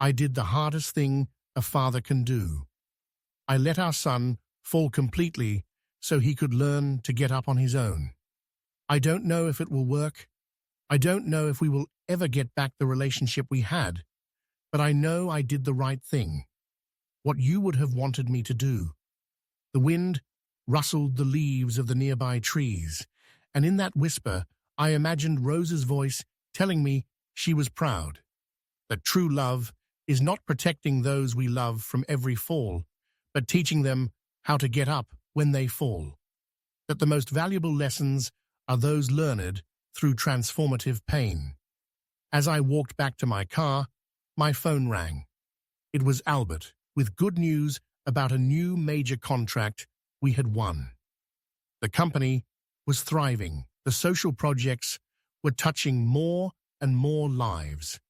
I did the hardest thing a father can do. I let our son fall completely so he could learn to get up on his own. I don't know if it will work. I don't know if we will ever get back the relationship we had, but I know I did the right thing. What you would have wanted me to do. The wind rustled the leaves of the nearby trees, and in that whisper I imagined Rose's voice telling me she was proud. That true love is not protecting those we love from every fall, but teaching them how to get up when they fall. That the most valuable lessons are those learned through transformative pain. As I walked back to my car, my phone rang. It was Albert, with good news about a new major contract we had won. The company was thriving. The social projects were touching more and more lives.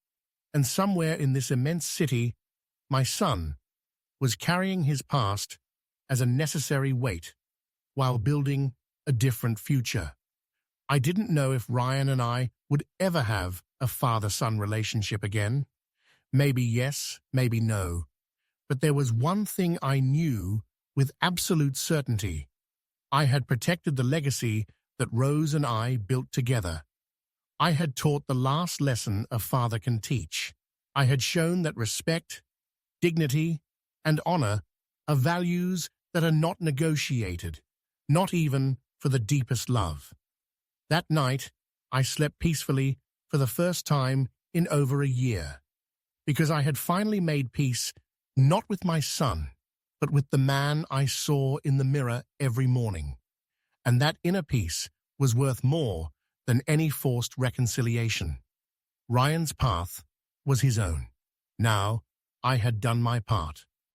And somewhere in this immense city, my son was carrying his past as a necessary weight while building a different future. I didn't know if Ryan and I would ever have a father-son relationship again. Maybe yes, maybe no. But there was one thing I knew with absolute certainty. I had protected the legacy that Rose and I built together. I had taught the last lesson a father can teach. I had shown that respect, dignity, and honor are values that are not negotiated, not even for the deepest love. That night, I slept peacefully for the first time in over a year, because I had finally made peace not with my son, but with the man I saw in the mirror every morning. And that inner peace was worth more than any forced reconciliation. Ryan's path was his own. Now, I had done my part.